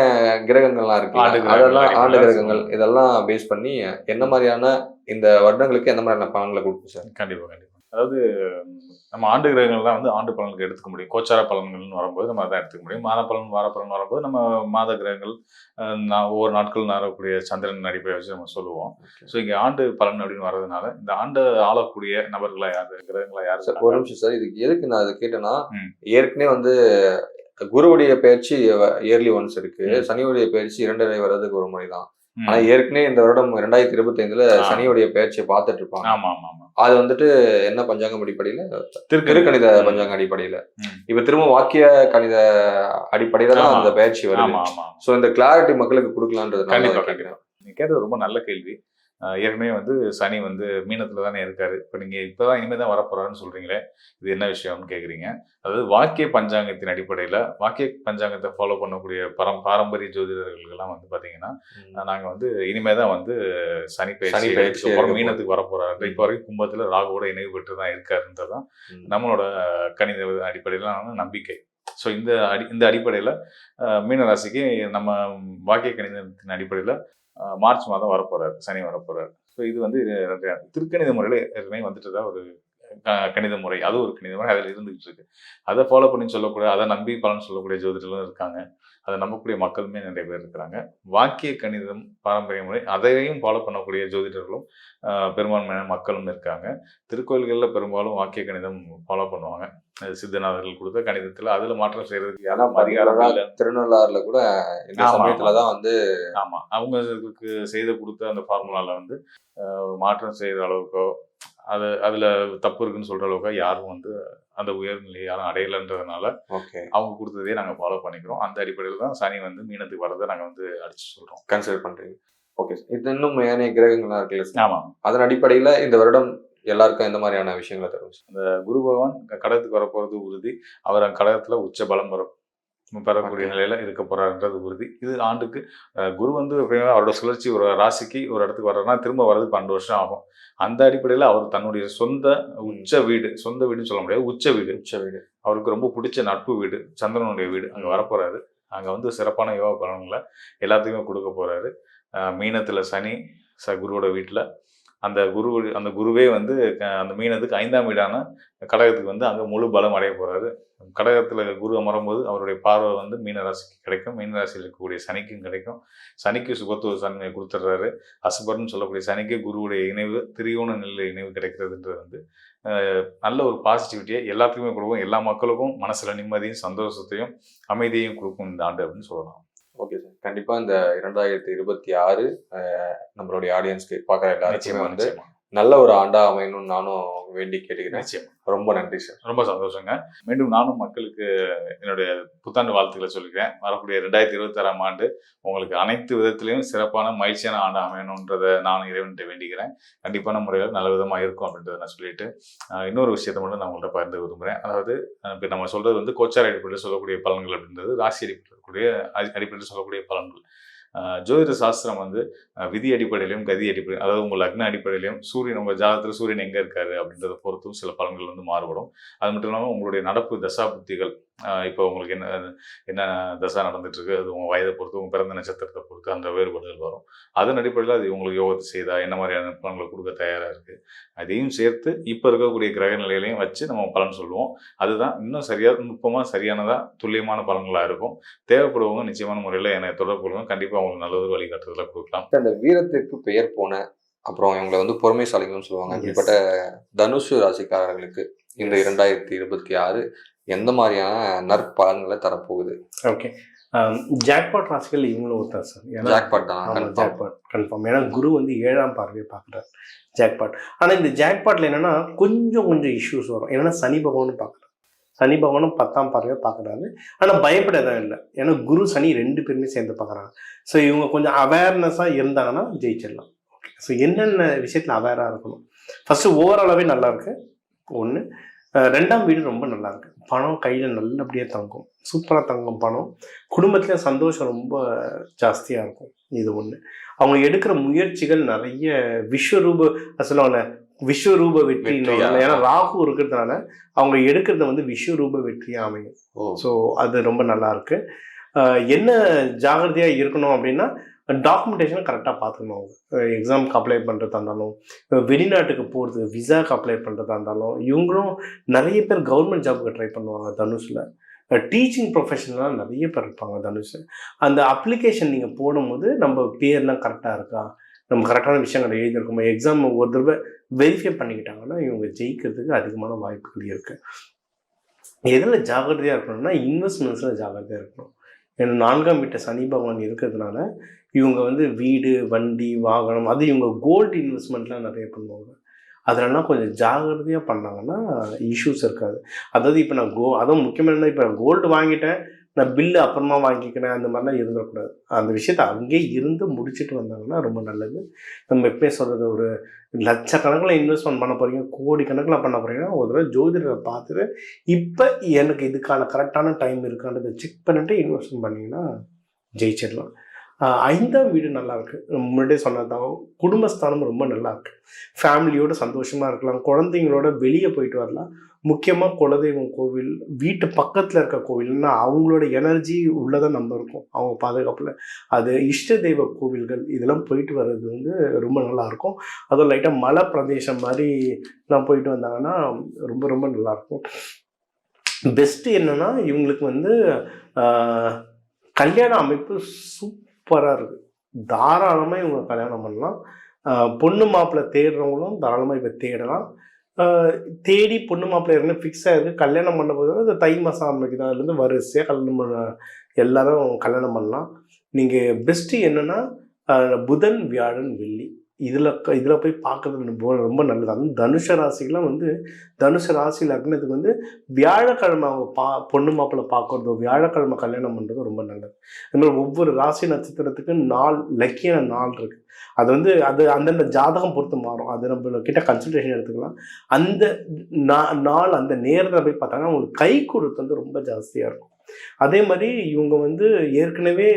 கிரகங்கள்லாம் இருக்கு, அதெல்லாம் ஆண்டு கிரகங்கள், இதெல்லாம் பேஸ் பண்ணி என்ன மாதிரியான இந்த வருடங்களுக்கு எந்த மாதிரியான பலன்களை கொடுக்கும் சார்? கண்டிப்பா. அதாவது நம்ம ஆண்டு கிரகங்கள்லாம் வந்து ஆண்டு பலன்களுக்கு எடுத்துக்க முடியும். கோச்சார பலன்கள்னு வரும்போது நம்ம அதான் எடுத்துக்க முடியும். மாத பலன், வார பலன் வரும்போது நம்ம மாத கிரகங்கள், ஒவ்வொரு நாட்கள் நடக்கக்கூடிய சந்திரன் அடிப்படை வச்சு நம்ம சொல்லுவோம். ஸோ இங்கே ஆண்டு பலன் அப்படின்னு வர்றதுனால இந்த ஆண்டு ஆளக்கூடிய நபர்களா யாரு, கிரகங்களா யாரு சார்? ஒரு நிமிஷம் சார், இதுக்கு எதுக்கு நான் அதை கேட்டேன்னா, ஏற்கனவே வந்து குருவுடைய பயிற்சி இயர்லி ஒன்ஸ் இருக்கு, சனியுடைய பயிற்சி 2 வர்றதுக்கு ஒரு முறை தான். ஆனா ஏற்கனவே இந்த வருடம் 2025ல சனியுடைய பயிற்சியை பார்த்துட்டு இருப்பாங்க. அது வந்துட்டு என்ன பஞ்சாங்கம் அடிப்படையில? திருக்கணித பஞ்சாங்க அடிப்படையில. இப்ப திரும்ப வாக்கிய கணித அடிப்படையில தான் அந்த பயிற்சி வருது. சோ இந்த கிளாரிட்டி மக்களுக்கு கொடுக்கலான்றது கேட்கிறேன். நீங்க கேட்டது ரொம்ப நல்ல கேள்வி. ஏற்கனவே வந்து சனி வந்து மீனத்துல தானே இருக்காரு. இப்போ நீங்க இப்பதான் இனிமேல் தான் வரப்போறாருன்னு சொல்றீங்களே, இது என்ன விஷயம்னு கேட்குறீங்க. அதாவது வாக்கிய பஞ்சாங்கத்தின் அடிப்படையில் வாக்கிய பஞ்சாங்கத்தை ஃபாலோ பண்ணக்கூடிய பாரம்பரிய ஜோதிடர்கள்லாம் வந்து பார்த்தீங்கன்னா, நாங்கள் வந்து இனிமேல் தான் வந்து சனி பயிற்சி மீனத்துக்கு வரப்போறாரு. இப்போ வரைக்கும் கும்பத்துல ராகுவோட இணைவு பெற்று தான் இருக்காருன்றதான் நம்மளோட கணித அடிப்படையிலான நம்பிக்கை. ஸோ இந்த அடிப்படையில் மீனராசிக்கு நம்ம வாக்கிய கணிதத்தின் அடிப்படையில் மார்ச் மாதம் வரப்போறாரு, சனி வரப்போறாரு. ஸோ இது வந்து திருக்கணித முறையில் ஏற்கனவே வந்துட்டு தான் ஒரு கணித முறை, அது ஒரு கணித முறை அதில் இருந்துகிட்டு இருக்கு. அதை ஃபாலோ பண்ணி சொல்லக்கூடிய, அதை நம்பி பலன் சொல்லக்கூடிய ஜோதிடர்களும் இருக்காங்க, அதை நம்பக்கூடிய மக்களுமே நிறைய பேர் இருக்கிறாங்க. வாக்கிய கணிதம் பாரம்பரிய முறை அதையும் ஃபாலோ பண்ணக்கூடிய ஜோதிடர்களும் பெரும்பான்மையான மக்களும் இருக்காங்க. திருக்கோயில்களில் பெரும்பாலும் வாக்கிய கணிதம் ஃபாலோ பண்ணுவாங்க. சித்தநாதர்கள் கொடுத்த கணிதத்தில் அதில் மாற்றம் செய்யறதுக்கு யாரும் அதிகாரம் இல்லை. திருநள்ளாறுல கூட இந்த சமயத்துலதான் வந்து ஆமா, அவங்களுக்கு செய்த கொடுத்த அந்த ஃபார்முலால வந்து மாற்றம் செய்யற அளவுக்கோ அதுல தப்பு இருக்குன்னு சொல்ற அளவுக்கு யாரும் வந்து அந்த உயர்நிலையை யாரும் அடையலைன்றதுனால அவங்க கொடுத்ததே நாங்க ஃபாலோ பண்ணிக்கிறோம். அந்த அடிப்படையில் தான் சனி வந்து மீனத்துக்கு வரதை நாங்க வந்து அடிச்சு சொல்றோம், கன்சிடர் பண்றீங்க. ஓகே, இது இன்னும் ஏனைய கிரகங்கள்லாம் இருக்குல்ல, ஆமா, அதன் அடிப்படையில இந்த வருடம் எல்லாருக்கும் எந்த மாதிரியான விஷயங்களை தரும்? அந்த குரு பகவான் கடகத்துக்கு வரப்போறது உறுதி. அவர் அந்த கடகத்துல உச்ச பலம் பெறக்கூடிய நிலையில இருக்க போறாருன்றது உறுதி. இது ஆண்டுக்கு குரு வந்து அவரோட சுழற்சி ஒரு ராசிக்கு ஒரு இடத்துக்கு வர்றதுனா திரும்ப வர்றதுக்கு 12 வருஷம் ஆகும். அந்த அடிப்படையில் அவர் தன்னுடைய சொந்த உச்ச வீடு, சொந்த வீடுன்னு சொல்ல முடியாது, உச்ச வீடு, அவருக்கு ரொம்ப பிடிச்ச நட்பு வீடு, சந்திரனுடைய வீடு, அங்க வரப்போறாரு. அங்க வந்து சிறப்பான யோகா பலன்களை எல்லாத்துக்குமே கொடுக்க போறாரு. மீனத்துல சனி குருவோட வீட்டுல அந்த குருவே வந்து அந்த மீனத்துக்கு 5ஆம் வீடான கடகத்துக்கு வந்து அங்க முழு பலம் அடைய போறாரு. கடகத்துல குரு அமரும்போது அவருடைய பார்வை வந்து மீன ராசிக்கு கிடைக்கும், மீன ராசியில் இருக்கக்கூடிய சனிக்கும் கிடைக்கும். சனிக்கு சுபத்துவ தன்மையை கொடுத்துட்றாரு. அசுபர்னு சொல்லக்கூடிய சனிக்கு குருவுடைய இணைவு, திரியோண நிலை இணைவு கிடைக்கிறதுன்றது வந்து நல்ல ஒரு பாசிட்டிவிட்டியை எல்லாத்துக்குமே கொடுக்கும். எல்லா மக்களுக்கும் மனசுல நிம்மதியும் சந்தோஷத்தையும் அமைதியையும் கொடுக்கும் இந்த ஆண்டு அப்படின்னு சொல்லலாம். ஓகே சார், கண்டிப்பா இந்த 2026 நம்மளுடைய ஆடியன்ஸ்க்கு பார்க்குற எல்லாருக்குமே வந்து நல்ல ஒரு ஆண்டா அமையணும்னு நானும் வேண்டி கேட்டுக்கிறேன். நிச்சயமா, ரொம்ப நன்றி சார். ரொம்ப சந்தோஷங்க. மீண்டும் நானும் மக்களுக்கு என்னுடைய புத்தாண்டு வாழ்த்துக்களை சொல்லிக்கிறேன். வரக்கூடிய 2026ஆம் ஆண்டு உங்களுக்கு அனைத்து விதத்திலையும் சிறப்பான மகிழ்ச்சியான ஆண்டு அமையணுன்றதை நான் இறைவன்கிட்ட வேண்டிக்கிறேன். கண்டிப்பான முறையில் நல்ல விதமாக இருக்கும் அப்படின்றத நான் சொல்லிட்டு இன்னொரு விஷயத்தை மட்டும் நான் உங்கள்கிட்ட பகிர்ந்து விரும்புகிறேன். அதாவது இப்போ நம்ம சொல்றது வந்து கோச்சார் அடிப்படையில் சொல்லக்கூடிய பலன்கள் அப்படின்றது ராசி அடிப்படையில் சொல்லக்கூடிய பலன்கள். ஜோதிட சாஸ்திரம் வந்து விதி அடிப்படையிலையும் கதி அடிப்படையிலும், அதாவது உங்கள் லக்ன அடிப்படையிலையும் சூரியன், உங்கள் ஜாதகத்தில் சூரியன் எங்கே இருக்காரு அப்படின்றத பொறுத்தும் சில பலன்கள் வந்து மாறுபடும். அது மட்டும் இல்லாமல் உங்களுடைய நடப்பு தசா புத்திகள், இப்போ உங்களுக்கு என்ன தசா நடந்துட்டு இருக்கு, அது உங்கள் வயதை பொறுத்து, உங்கள் பிறந்த நட்சத்திரத்தை பொறுத்து அந்த வேறுபாடுகள் வரும். அதன் அடிப்படையில் அது உங்களுக்கு யோகத்தை செய்தா என்ன மாதிரியான பலன்களை கொடுக்க தயாராக இருக்குது, அதையும் சேர்த்து இப்போ இருக்கக்கூடிய கிரக நிலையிலையும் வச்சு நம்ம பலன் சொல்லுவோம். அதுதான் இன்னும் நுட்பமாக சரியானதாக துல்லியமான பலன்களாக இருக்கும். தேவைப்படுவவங்க நிச்சயமான முறையில் என்னை தொடர்பு கொள்ளுங்க. கண்டிப்பாக அவங்களுக்கு நல்ல ஒரு வழிகாட்டுதலை கொடுக்கலாம். அந்த வீரத்திற்கு பெயர் போன அப்புறம் இவங்களை வந்து பொறுமைசாலிகள்னு சொல்லுவாங்க. இப்படிப்பட்ட தனுசு ராசிக்காரர்களுக்கு இந்த 2026 எந்த மாதிரியான நற்பலன்களை தரப்போகுது? ஓகே, ஜாக்பாட் ராசிகள் இவங்களும் ஒருத்தர் சார். ஜாக்பாட் தான், ஜாக்பாட் கன்ஃபார்ம். ஏன்னா குரு வந்து 7ஆம் பார்வையை பார்க்குறாரு ஜாக்பாட். ஆனால் இந்த ஜாக்பாட்டில் என்னன்னா கொஞ்சம் இஷ்யூஸ் வரும். என்னன்னா சனி பகவானும் பார்க்குறாரு, சனி பகவானும் 10ஆம் பார்வையை பார்க்குறாரு. ஆனால் பயப்படதான் இல்லை, ஏன்னா குரு சனி 2 பேருமே சேர்ந்து பார்க்குறாங்க. ஸோ இவங்க கொஞ்சம் அவேர்னஸாக இருந்தாங்கன்னா ஜெயிச்சிடலாம். ஓகே, ஸோ என்னென்ன விஷயத்தில் அவேராக இருக்கணும்? ஃபஸ்ட்டு ஓவராலாகவே நல்லா இருக்கு ஒன்று. 2ஆம் வீடு ரொம்ப நல்லா இருக்கு. பணம் கையில் நல்லபடியாக தங்கும், சூப்பராக தங்கும் பணம். குடும்பத்தில் சந்தோஷம் ரொம்ப ஜாஸ்தியாக இருக்கும். இது ஒன்று. அவங்க எடுக்கிற முயற்சிகள் நிறைய சொல்லுவாங்க விஸ்வரூப வெற்றி. ஏன்னா ராகு இருக்கிறதுனால அவங்க எடுக்கிறத வந்து விஸ்வரூப வெற்றியாக அமையும். ஸோ அது ரொம்ப நல்லா இருக்கு. என்ன ஜாகிரதையாக இருக்கணும் அப்படின்னா டாக்குமெண்டேஷனை கரெக்டாக பார்த்துக்கணும். அவங்க எக்ஸாமுக்கு அப்ளை பண்ணுறதா இருந்தாலும், வெளிநாட்டுக்கு போகிறதுக்கு விசாவுக்கு அப்ளை பண்ணுறதா இருந்தாலும், இவங்களும் நிறைய பேர் கவர்மெண்ட் ஜாபுக்கு ட்ரை பண்ணுவாங்க தனுஷில். டீச்சிங் ப்ரொஃபஷனலாக நிறைய பேர் இருப்பாங்க தனுஷ். அந்த அப்ளிகேஷன் நீங்கள் போடும்போது நம்ம பேர்லாம் கரெக்டாக இருக்கா, நம்ம கரெக்டான விஷயங்களை எழுதியிருக்கோம், எக்ஸாம் ஒரு தடவை வெரிஃபை பண்ணிக்கிட்டாங்கன்னா இவங்க ஜெயிக்கிறதுக்கு அதிகமான வாய்ப்புகள் இருக்குது. எதில் ஜாகிரதையாக இருக்கணும்னா இன்வெஸ்ட்மெண்ட்ஸில் ஜாகிரதையாக இருக்கணும். ஏன்னா 4ஆம் வீட்டை சனி பகவான் இருக்கிறதுனால இவங்க வந்து வீடு, வண்டி, வாகனம், அது இவங்க கோல்டு இன்வெஸ்ட்மெண்ட்லாம் நிறைய பண்ணுவாங்க. அதெல்லாம் கொஞ்சம் ஜாகிரதையாக பண்ணாங்கன்னா இஷ்யூஸ் இருக்காது. அதாவது இப்போ நான் அதுவும் முக்கியமான இப்போ நான் கோல்டு வாங்கிட்டேன், நான் பில்லு அப்புறமா வாங்கிக்கிறேன், அந்த மாதிரிலாம் இருந்துடக்கூடாது. அந்த விஷயத்தை அங்கேயே இருந்து முடிச்சுட்டு வந்தாங்கன்னா ரொம்ப நல்லது. நம்ம எப்பயும் சொல்கிறது, ஒரு லட்சக்கணக்கில் இன்வெஸ்ட்மெண்ட் பண்ண போகிறீங்க, கோடிக்கணக்கில் பண்ண போகிறீங்கன்னா ஒரு தடவை ஜோதிடரை பார்த்துட்டு இப்போ எனக்கு இதுக்கான கரெக்டான டைம் இருக்கான்றதை செக் பண்ணிட்டு இன்வெஸ்ட்மெண்ட் பண்ணிங்கன்னா ஜெயிச்சிடலாம். 5ஆம் வீடு நல்லா இருக்கு. முன்னாடியே சொன்னதான் குடும்பஸ்தானம் ரொம்ப நல்லா இருக்கு. ஃபேமிலியோட சந்தோஷமா இருக்கலாம், குழந்தைங்களோட வெளியே போயிட்டு வரலாம். முக்கியமாக குலதெய்வம் கோவில், வீட்டு பக்கத்தில் இருக்க கோவில்னா அவங்களோட எனர்ஜி உள்ளதான் நம்ம இருக்கும், அவங்க பாதுகாப்பில். அது இஷ்ட தெய்வ கோவில்கள் இதெல்லாம் போயிட்டு வர்றது வந்து ரொம்ப நல்லாயிருக்கும். அதுவும் லைட்டாக மலை பிரதேசம் மாதிரிலாம் போயிட்டு வந்தாங்கன்னா ரொம்ப ரொம்ப நல்லாயிருக்கும். பெஸ்ட்டு என்னென்னா இவங்களுக்கு வந்து கல்யாண அமைப்பு சூப்பராக இருக்குது. தாராளமாக இவங்க கல்யாணம் பண்ணலாம். பொண்ணு மாப்பிள்ளை தேடுறவங்களும் தாராளமாக இப்போ தேடலாம். தேடி பொண்ணு மாப்பிள்ளை ஏற்கனவே ஃபிக்ஸ் ஆகிருக்கு, கல்யாணம் பண்ண போது இந்த தை மாதம் ஆரம்பிக்குது, அதுலேருந்து வரிசையாக கல்யாணம் பண்ண எல்லாரும் கல்யாணம் பண்ணலாம். நீங்கள் பெஸ்ட்டு என்னென்னா புதன் வியாழன் வெள்ளி இதில் போய் பார்க்குறது ரொம்ப நல்லது. அதுவும் தனுஷ ராசிக்கெலாம் வந்து தனுஷ ராசி லக்னத்துக்கு வந்து வியாழக்கிழமை அவங்க பொண்ணு மாப்பிள்ளை பார்க்குறதோ வியாழக்கிழமை கல்யாணம் பண்ணுறதோ ரொம்ப நல்லது. அதுமாதிரி ஒவ்வொரு ராசி நட்சத்திரத்துக்கு லக்கியான நாள் இருக்குது. அது வந்து அந்தந்த ஜாதகம் பொறுத்து மாறும். அது நம்ம கிட்ட கன்சல்டேஷன் எடுத்துக்கலாம். அந்த நாள் அந்த நேரத்தில் போய் பார்த்தாங்கன்னா அவங்களுக்கு கை கொடுத்து வந்து ரொம்ப ஜாஸ்தியாக இருக்கும். அதே மாதிரி இவங்க வந்து ஏற்கனவே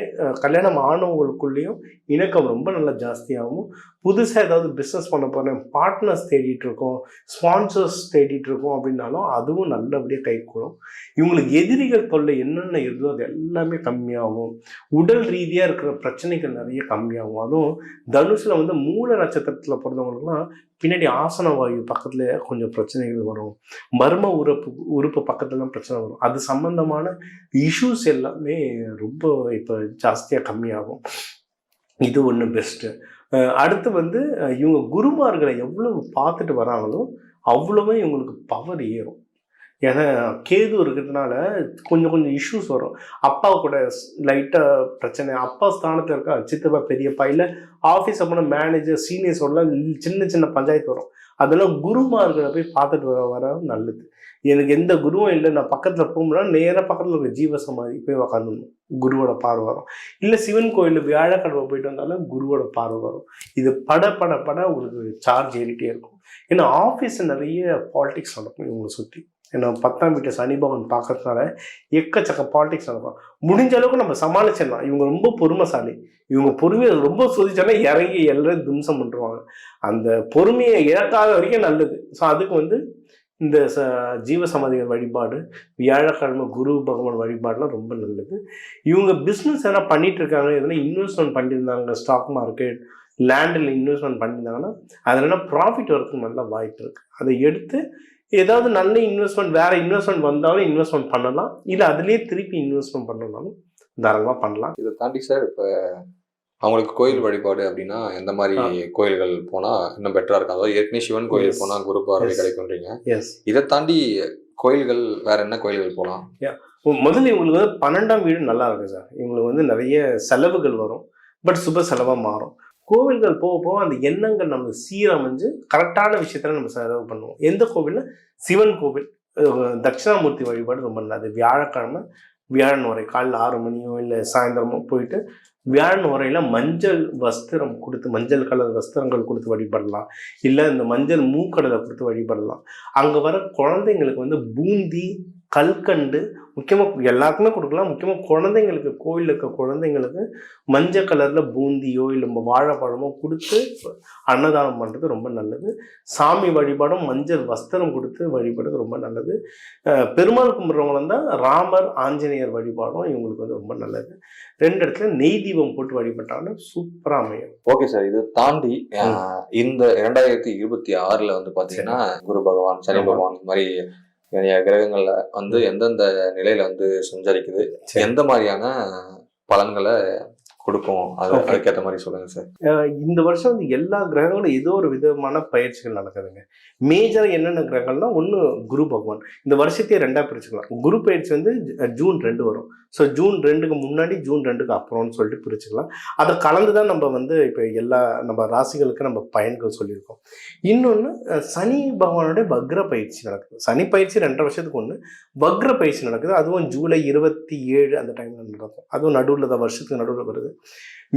கல்யாணம் ஆனவங்களுக்குள்ளேயும் இணக்கம் ரொம்ப நல்லா ஜாஸ்தியாகும். புதுசாக ஏதாவது பிஸ்னஸ் பண்ண போகிறேன், பார்ட்னர்ஸ் தேடிட்டு இருக்கோம், ஸ்பான்சர்ஸ் தேடிட்டு இருக்கோம் அப்படின்னாலும் அதுவும் நல்லபடியாக கை கூடும். இவங்களுக்கு எதிரிகள் தொல்லை என்னென்ன இருந்தோ அது எல்லாமே கம்மியாகும். உடல் ரீதியாக இருக்கிற பிரச்சனைகள் நிறைய கம்மியாகும். அதுவும் தனுஷில் வந்து மூல நட்சத்திரத்தில் பிறந்தவங்களுக்குலாம் பின்னாடி ஆசன வாயு பக்கத்தில் கொஞ்சம் பிரச்சனைகள் வரும், மர்ம உறுப்பு பக்கத்துலலாம் பிரச்சனை வரும். அது சம்பந்தமான இஷ்யூஸ் எல்லாமே ரொம்ப இப்போ ஜாஸ்தியாக கம்மியாகும். இது ஒன்று பெஸ்ட்டு. அடுத்து வந்து இவங்க குருமார்களை எவ்வளவு பார்த்துட்டு வராங்களோ அவ்வளோவே இவங்களுக்கு பவர் ஏறும். ஏன்னா கேது இருக்கிறதுனால கொஞ்சம் இஷ்யூஸ் வரும். அப்பா கூட லைட்டாக பிரச்சனை, அப்பா ஸ்தானத்தில் இருக்க சித்தப்பா பெரியப்பா இல்லை ஆஃபீஸை போன மேனேஜர் சீனியர்ஸோடலாம் சின்ன பஞ்சாயத்து வரும். அதெல்லாம் குருமார்களை போய் பார்த்துட்டு வர நல்லது. எனக்கு எந்த குருவும் இல்லை, நான் பக்கத்தில் போகும்போது நேராக பக்கத்தில் இருக்க ஜீவசமாதி போய் உக்காந்துடணும், குருவோட பார்வை வரும். இல்லை சிவன் கோயில் வியாழக்கிழமை போயிட்டு வந்தாலும் குருவோட பார்வை வரும். இது பட உங்களுக்கு சார்ஜ் ஏறிட்டே இருக்கும். ஏன்னா ஆஃபீஸில் நிறைய பாலிடிக்ஸ் நடக்கும் இவங்களை சுற்றி. ஏன்னா 10ஆம் வீட்டை சனி பகவான் பார்க்கறதுனால எக்கச்சக்க பாலிடிக்ஸ் நடக்கும். முடிஞ்ச அளவுக்கு நம்ம சமாளிச்சிடலாம். இவங்க ரொம்ப பொறுமைசாலி. இவங்க பொறுமையை ரொம்ப சோதிச்சாலே இறங்கி எல்லாரும் தும்சம் பண்ணுவாங்க. அந்த பொறுமையை இழக்காத வரைக்கும் நல்லது. ஸோ அதுக்கு வந்து இந்த ஜீவசமாதிகள் வழிபாடு, வியாழக்கிழமை குரு பகவான் வழிபாடுலாம் ரொம்ப நல்லது. இவங்க பிஸ்னஸ் எதனா பண்ணிட்டு இருக்காங்க, எதனா இன்வெஸ்ட்மெண்ட் பண்ணியிருந்தாங்க, ஸ்டாக் மார்க்கெட் லேண்டில் இன்வெஸ்ட்மெண்ட் பண்ணியிருந்தாங்கன்னா அதில் ப்ராஃபிட் வரதுக்கு நல்ல வாய்ப்பு இருக்குது. அதை எடுத்து ஏதாவது நல்ல இன்வெஸ்ட்மெண்ட் வேறு இன்வெஸ்ட்மெண்ட் வந்தாலும் இன்வெஸ்ட்மெண்ட் பண்ணலாம், இல்லை அதுலேயே திருப்பி இன்வெஸ்ட்மெண்ட் பண்ணனாலும் தாராளமாக பண்ணலாம். இதை தாண்டி சார் இப்போ அவங்களுக்கு கோயில் வழிபாடு அப்படின்னா எந்த மாதிரி கோயில்கள் போனால் இன்னும் பெட்டராக இருக்கும்? அதாவது ஏற்கனவே சிவன் கோயில் போனால் குரு பார்வை கிடைக்கும்ன்றீங்க. இதை தாண்டி கோயில்கள் வேற என்ன கோயில்கள் போகலாம்? முதல்ல இவங்களுக்கு வந்து 12ஆம் வீடு நல்லா இருக்கு சார். இவங்களுக்கு வந்து நிறைய செலவுகள் வரும், பட் சுப செலவாக மாறும். கோவில்கள் போக அந்த எண்ணங்கள் நம்ம சீரமைஞ்சு கரெக்டான விஷயத்துல நம்ம செலவு பண்ணுவோம். எந்த கோவில்னா சிவன் கோவில், தட்சிணாமூர்த்தி வழிபாடு ரொம்ப நல்லது. வியாழக்கிழமை வியாழன் உரை காலையில் 6 மணியோ இல்லை சாயந்தரமோ போயிட்டு வியாழன் உரையில் மஞ்சள் வஸ்திரம் கொடுத்து, மஞ்சள் கலர் வஸ்திரங்கள் கொடுத்து வழிபடலாம். இல்லை இந்த மஞ்சள் மூக்கடலை கொடுத்து வழிபடலாம். அங்கே வர குழந்தைங்களுக்கு வந்து பூந்தி, கல்கண்டு முக்கியமாக எல்லாருக்குமே கொடுக்கலாம். முக்கியமாக குழந்தைங்களுக்கு, கோயிலில் இருக்க குழந்தைங்களுக்கு மஞ்சள் கலரில் பூந்தியோ இல்லை வாழைப்பழமோ கொடுத்து அன்னதானம் பண்ணுறது ரொம்ப நல்லது. சாமி வழிபாடும் மஞ்சள் வஸ்திரம் கொடுத்து வழிபடுறது ரொம்ப நல்லது. பெருமாள் கும்பிட்றவங்க தான் ராமர் ஆஞ்சநேயர் வழிபாடும் இவங்களுக்கு வந்து ரொம்ப நல்லது. 2 இடத்துல நெய் தீபம் போட்டு வழிபட்டாலும் சூப்பராக அமையும். ஓகே சார், இதை தாண்டி இந்த 2026 வந்து பார்த்தீங்கன்னா குரு பகவான், சனி பகவான் இந்த மாதிரி கிரகங்கள்ல வந்து எந்தெந்த நிலையில வந்து சஞ்சரிக்குது, எந்த மாதிரியான பலன்களை கொடுக்கும், அதுக்கேற்ற மாதிரி சொல்லுங்க சார். இந்த வருஷம் வந்து எல்லா கிரகங்களும் ஏதோ ஒரு விதமான பயிற்சிகள் நடக்குதுங்க. மேஜரா என்னென்ன கிரகங்கள்னா, ஒன்று குரு பகவான். இந்த வருஷத்தையே 2ஆக பிரிச்சுக்கலாம். குரு பயிற்சி வந்து ஜூன் 2 வரும். ஸோ ஜூன் 2க்கு முன்னாடி ஜூன் 2க்கு அப்புறம்னு சொல்லிட்டு பிரிச்சுக்கலாம். அதை கலந்து தான் நம்ம வந்து இப்போ எல்லா நம்ம ராசிகளுக்கு நம்ம பயன்கள் சொல்லியிருக்கோம். இன்னொன்று சனி பகவானுடைய வக்ர பயிற்சி நடக்குது. சனி பயிற்சி 2.5 வருஷத்துக்கு ஒன்று, வக்ர பயிற்சி நடக்குது. அதுவும் ஜூலை 27 அந்த டைமில் நடக்கும். அதுவும் நடுவில் தான், வருஷத்துக்கு நடுவில் வருது.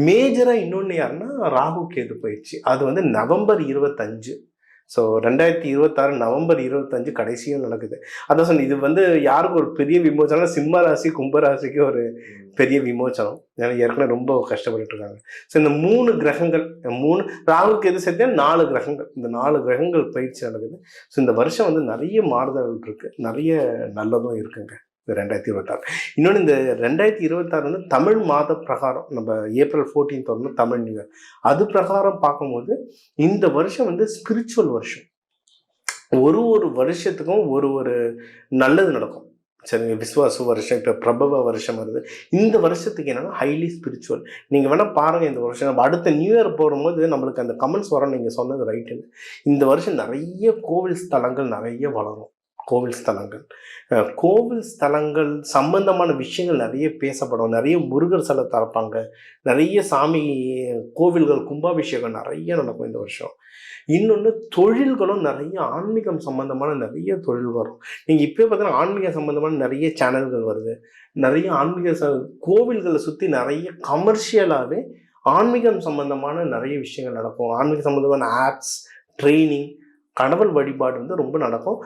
மேஜராக இன்னொன்று யாருன்னா ராகு கேது பயிற்சி. அது வந்து நவம்பர் 25 ஸோ 2026 நவம்பர் 25 கடைசியும் நடக்குது. அதான் சொன்னேன், இது வந்து யாருக்கு ஒரு பெரிய விமோசனம், சிம்ம ராசி கும்பராசிக்கு ஒரு பெரிய விமோசனம். ஏன்னா ஏற்கனவே ரொம்ப கஷ்டப்பட்டு இருக்காங்க. ஸோ இந்த 3 கிரகங்கள், 3 ராகுக்கு எது சேர்த்தா 4 கிரகங்கள், இந்த 4 கிரகங்கள் பயிற்சி நடக்குது. ஸோ இந்த வருஷம் வந்து நிறைய மாறுதல்கள் இருக்கு, நிறைய நல்லதும் இருக்குங்க இந்த 2026. இன்னொன்று இந்த 2026 வந்து தமிழ் மாத பிரகாரம், நம்ம ஏப்ரல் 14 வந்து தமிழ் நியூ இயர், அது பிரகாரம் பார்க்கும்போது இந்த வருஷம் வந்து ஸ்பிரிச்சுவல் வருஷம். ஒரு வருஷத்துக்கும் ஒரு நல்லது நடக்கும். சரிங்க, விஸ்வாச வருஷம், இப்போ பிரபவ வருஷம் வருது. இந்த வருஷத்துக்கு என்னன்னா ஹைலி ஸ்பிரிச்சுவல். நீங்கள் வேணால் பாருங்கள், இந்த வருஷம் நம்ம அடுத்த நியூ இயர் போடும்போது நம்மளுக்கு அந்த கமெண்ட்ஸ் வரும், நீங்கள் சொன்னது ரைட்டுன்னு. இந்த வருஷம் நிறைய கோவில் ஸ்தலங்கள் நிறைய வளரும். கோவில் ஸ்தலங்கள் சம்பந்தமான விஷயங்கள் நிறைய பேசப்படும். நிறைய முருகர் சிலை திறப்பாங்க, நிறைய சாமி கோவில்கள் கும்பாபிஷேகம் நிறைய நடக்கும் இந்த வருஷம். இன்னொன்று தொழில்களும் நிறைய ஆன்மீகம் சம்பந்தமான நிறைய தொழில் வரும். நீங்கள் இப்போ பார்த்தீங்கன்னா ஆன்மீக சம்பந்தமான நிறைய சேனல்கள் வருது. நிறைய ஆன்மீக கோவில்களை சுற்றி நிறைய கமர்ஷியலாகவே ஆன்மீகம் சம்பந்தமான நிறைய விஷயங்கள் நடக்கும். ஆன்மீக சம்பந்தமான ஆப்ஸ், ட்ரைனிங், கடவுள் வழிபாடு வந்து ரொம்ப நடக்கும்.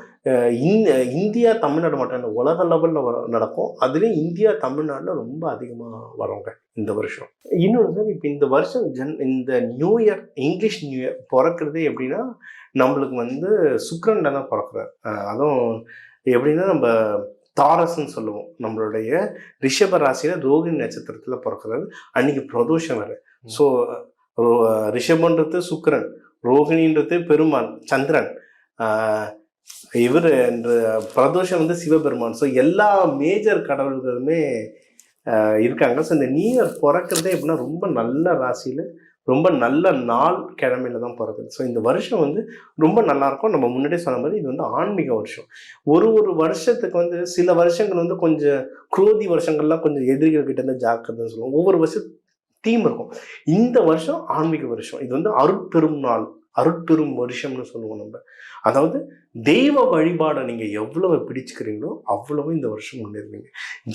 இந்தியா தமிழ்நாடு மட்டும் இல்லை, உலக லெவலில் நடக்கும். அதுலேயும் இந்தியா தமிழ்நாட்டில் ரொம்ப அதிகமாக வருவாங்க இந்த வருஷம். இன்னொன்று சார், இப்போ இந்த வருஷம் இந்த new year, English new year பிறக்கிறதே எப்படின்னா நம்மளுக்கு வந்து சுக்கிரன்ல தான் பிறக்கிறார். அதுவும் எப்படின்னா நம்ம தாரஸ்ன்னு சொல்லுவோம். நம்மளுடைய ரிஷப ராசியில் ரோகிணி நட்சத்திரத்தில் பிறக்கிறாரு. அன்னைக்கு பிரதோஷம் வேறு. ஸோ ரிஷபன்றது சுக்கிரன், ரோகிணின்றது பெருமாள் சந்திரன், இவர் என்ற பிரதோஷம் வந்து சிவபெருமான். ஸோ எல்லா மேஜர் கடவுள்களுமே இருக்காங்க. ஸோ இந்த நியூ இயர் பிறக்கிறதே எப்படின்னா ரொம்ப நல்ல ராசியில், ரொம்ப நல்ல நாள் கிழமையில தான் பிறக்குது. ஸோ இந்த வருஷம் வந்து ரொம்ப நல்லாயிருக்கும். நம்ம முன்னாடியே சொன்ன மாதிரி இது வந்து ஆன்மீக வருஷம். ஒரு வருஷத்துக்கு வந்து சில வருஷங்கள் வந்து கொஞ்சம் குரோதி வருஷங்கள்லாம் கொஞ்சம் எதிரிகள் கிட்ட இருந்து ஜாக்கிரதைன்னு சொல்லுவோம். ஒவ்வொரு வருஷம் தீம் இருக்கும். இந்த வருஷம் ஆன்மீக வருஷம். இது வந்து அருட்பெரும் நாள், அருட்பெரும் வருஷம்னு சொல்லுவோம் நம்ம. அதாவது தெய்வ வழிபாடை நீங்கள் எவ்வளவு பிடிச்சுக்கிறீங்களோ அவ்வளவு இந்த வருஷம் முன்னேறுவீங்க.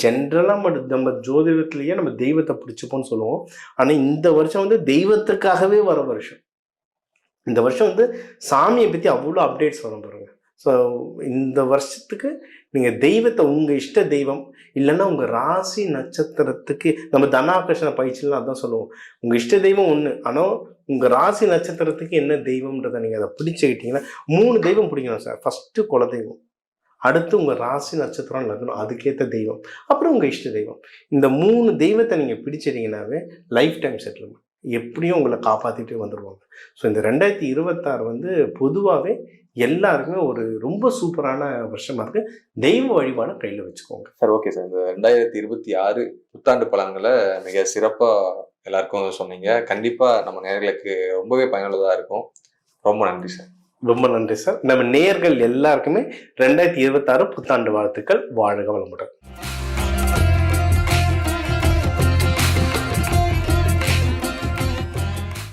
ஜென்ரலாக நம்ம ஜோதிடத்திலேயே நம்ம தெய்வத்தை பிடிச்சிப்போம்னு சொல்லுவோம். ஆனால் இந்த வருஷம் வந்து தெய்வத்துக்காகவே வர வருஷம். இந்த வருஷம் வந்து சாமியை பற்றி அவ்வளோ அப்டேட்ஸ் வரும் பாருங்க. ஸோ இந்த வருஷத்துக்கு நீங்கள் தெய்வத்தை, உங்கள் இஷ்ட தெய்வம் இல்லைன்னா உங்கள் ராசி நட்சத்திரத்துக்கு, நம்ம தனாகர்ஷண பயிற்சிலாம் அதான் சொல்லுவோம், உங்கள் இஷ்ட தெய்வம் ஒன்று, ஆனால் உங்கள் ராசி நட்சத்திரத்துக்கு என்ன தெய்வம்ன்றதை நீங்கள் அதை பிடிச்சிக்கிட்டீங்கன்னா 3 தெய்வம் பிடிக்கணும் சார். ஃபஸ்ட்டு குலதெய்வம், அடுத்து உங்கள் ராசி நட்சத்திரம் லக்னம், அதுக்கேற்ற தெய்வம், அப்புறம் உங்கள் இஷ்ட தெய்வம். இந்த 3 தெய்வத்தை நீங்கள் பிடிச்சிட்டிங்கன்னாவே லைஃப் டைம் செட்டில்மெண்ட், எப்படியும் உங்களை காப்பாற்றிட்டு வந்துடுவாங்க. ஸோ இந்த 2026 வந்து பொதுவாகவே எல்லாருக்குமே ஒரு ரொம்ப சூப்பரான வருஷமா இருக்கு. தெய்வ வழிபாடை கையில் வச்சுக்கோங்க சார். ஓகே சார், இந்த 2026 புத்தாண்டு பலன்களை மிக சிறப்பாக எல்லாருக்கும் சொன்னீங்க. கண்டிப்பாக நம்ம நேயர்களுக்கு ரொம்பவே பயனுள்ளதாக இருக்கும். ரொம்ப நன்றி சார். ரொம்ப நன்றி சார். நம்ம நேயர்கள் எல்லாருக்குமே 2026 புத்தாண்டு வாழ்த்துக்கள். வாழ்க வளமுடன்.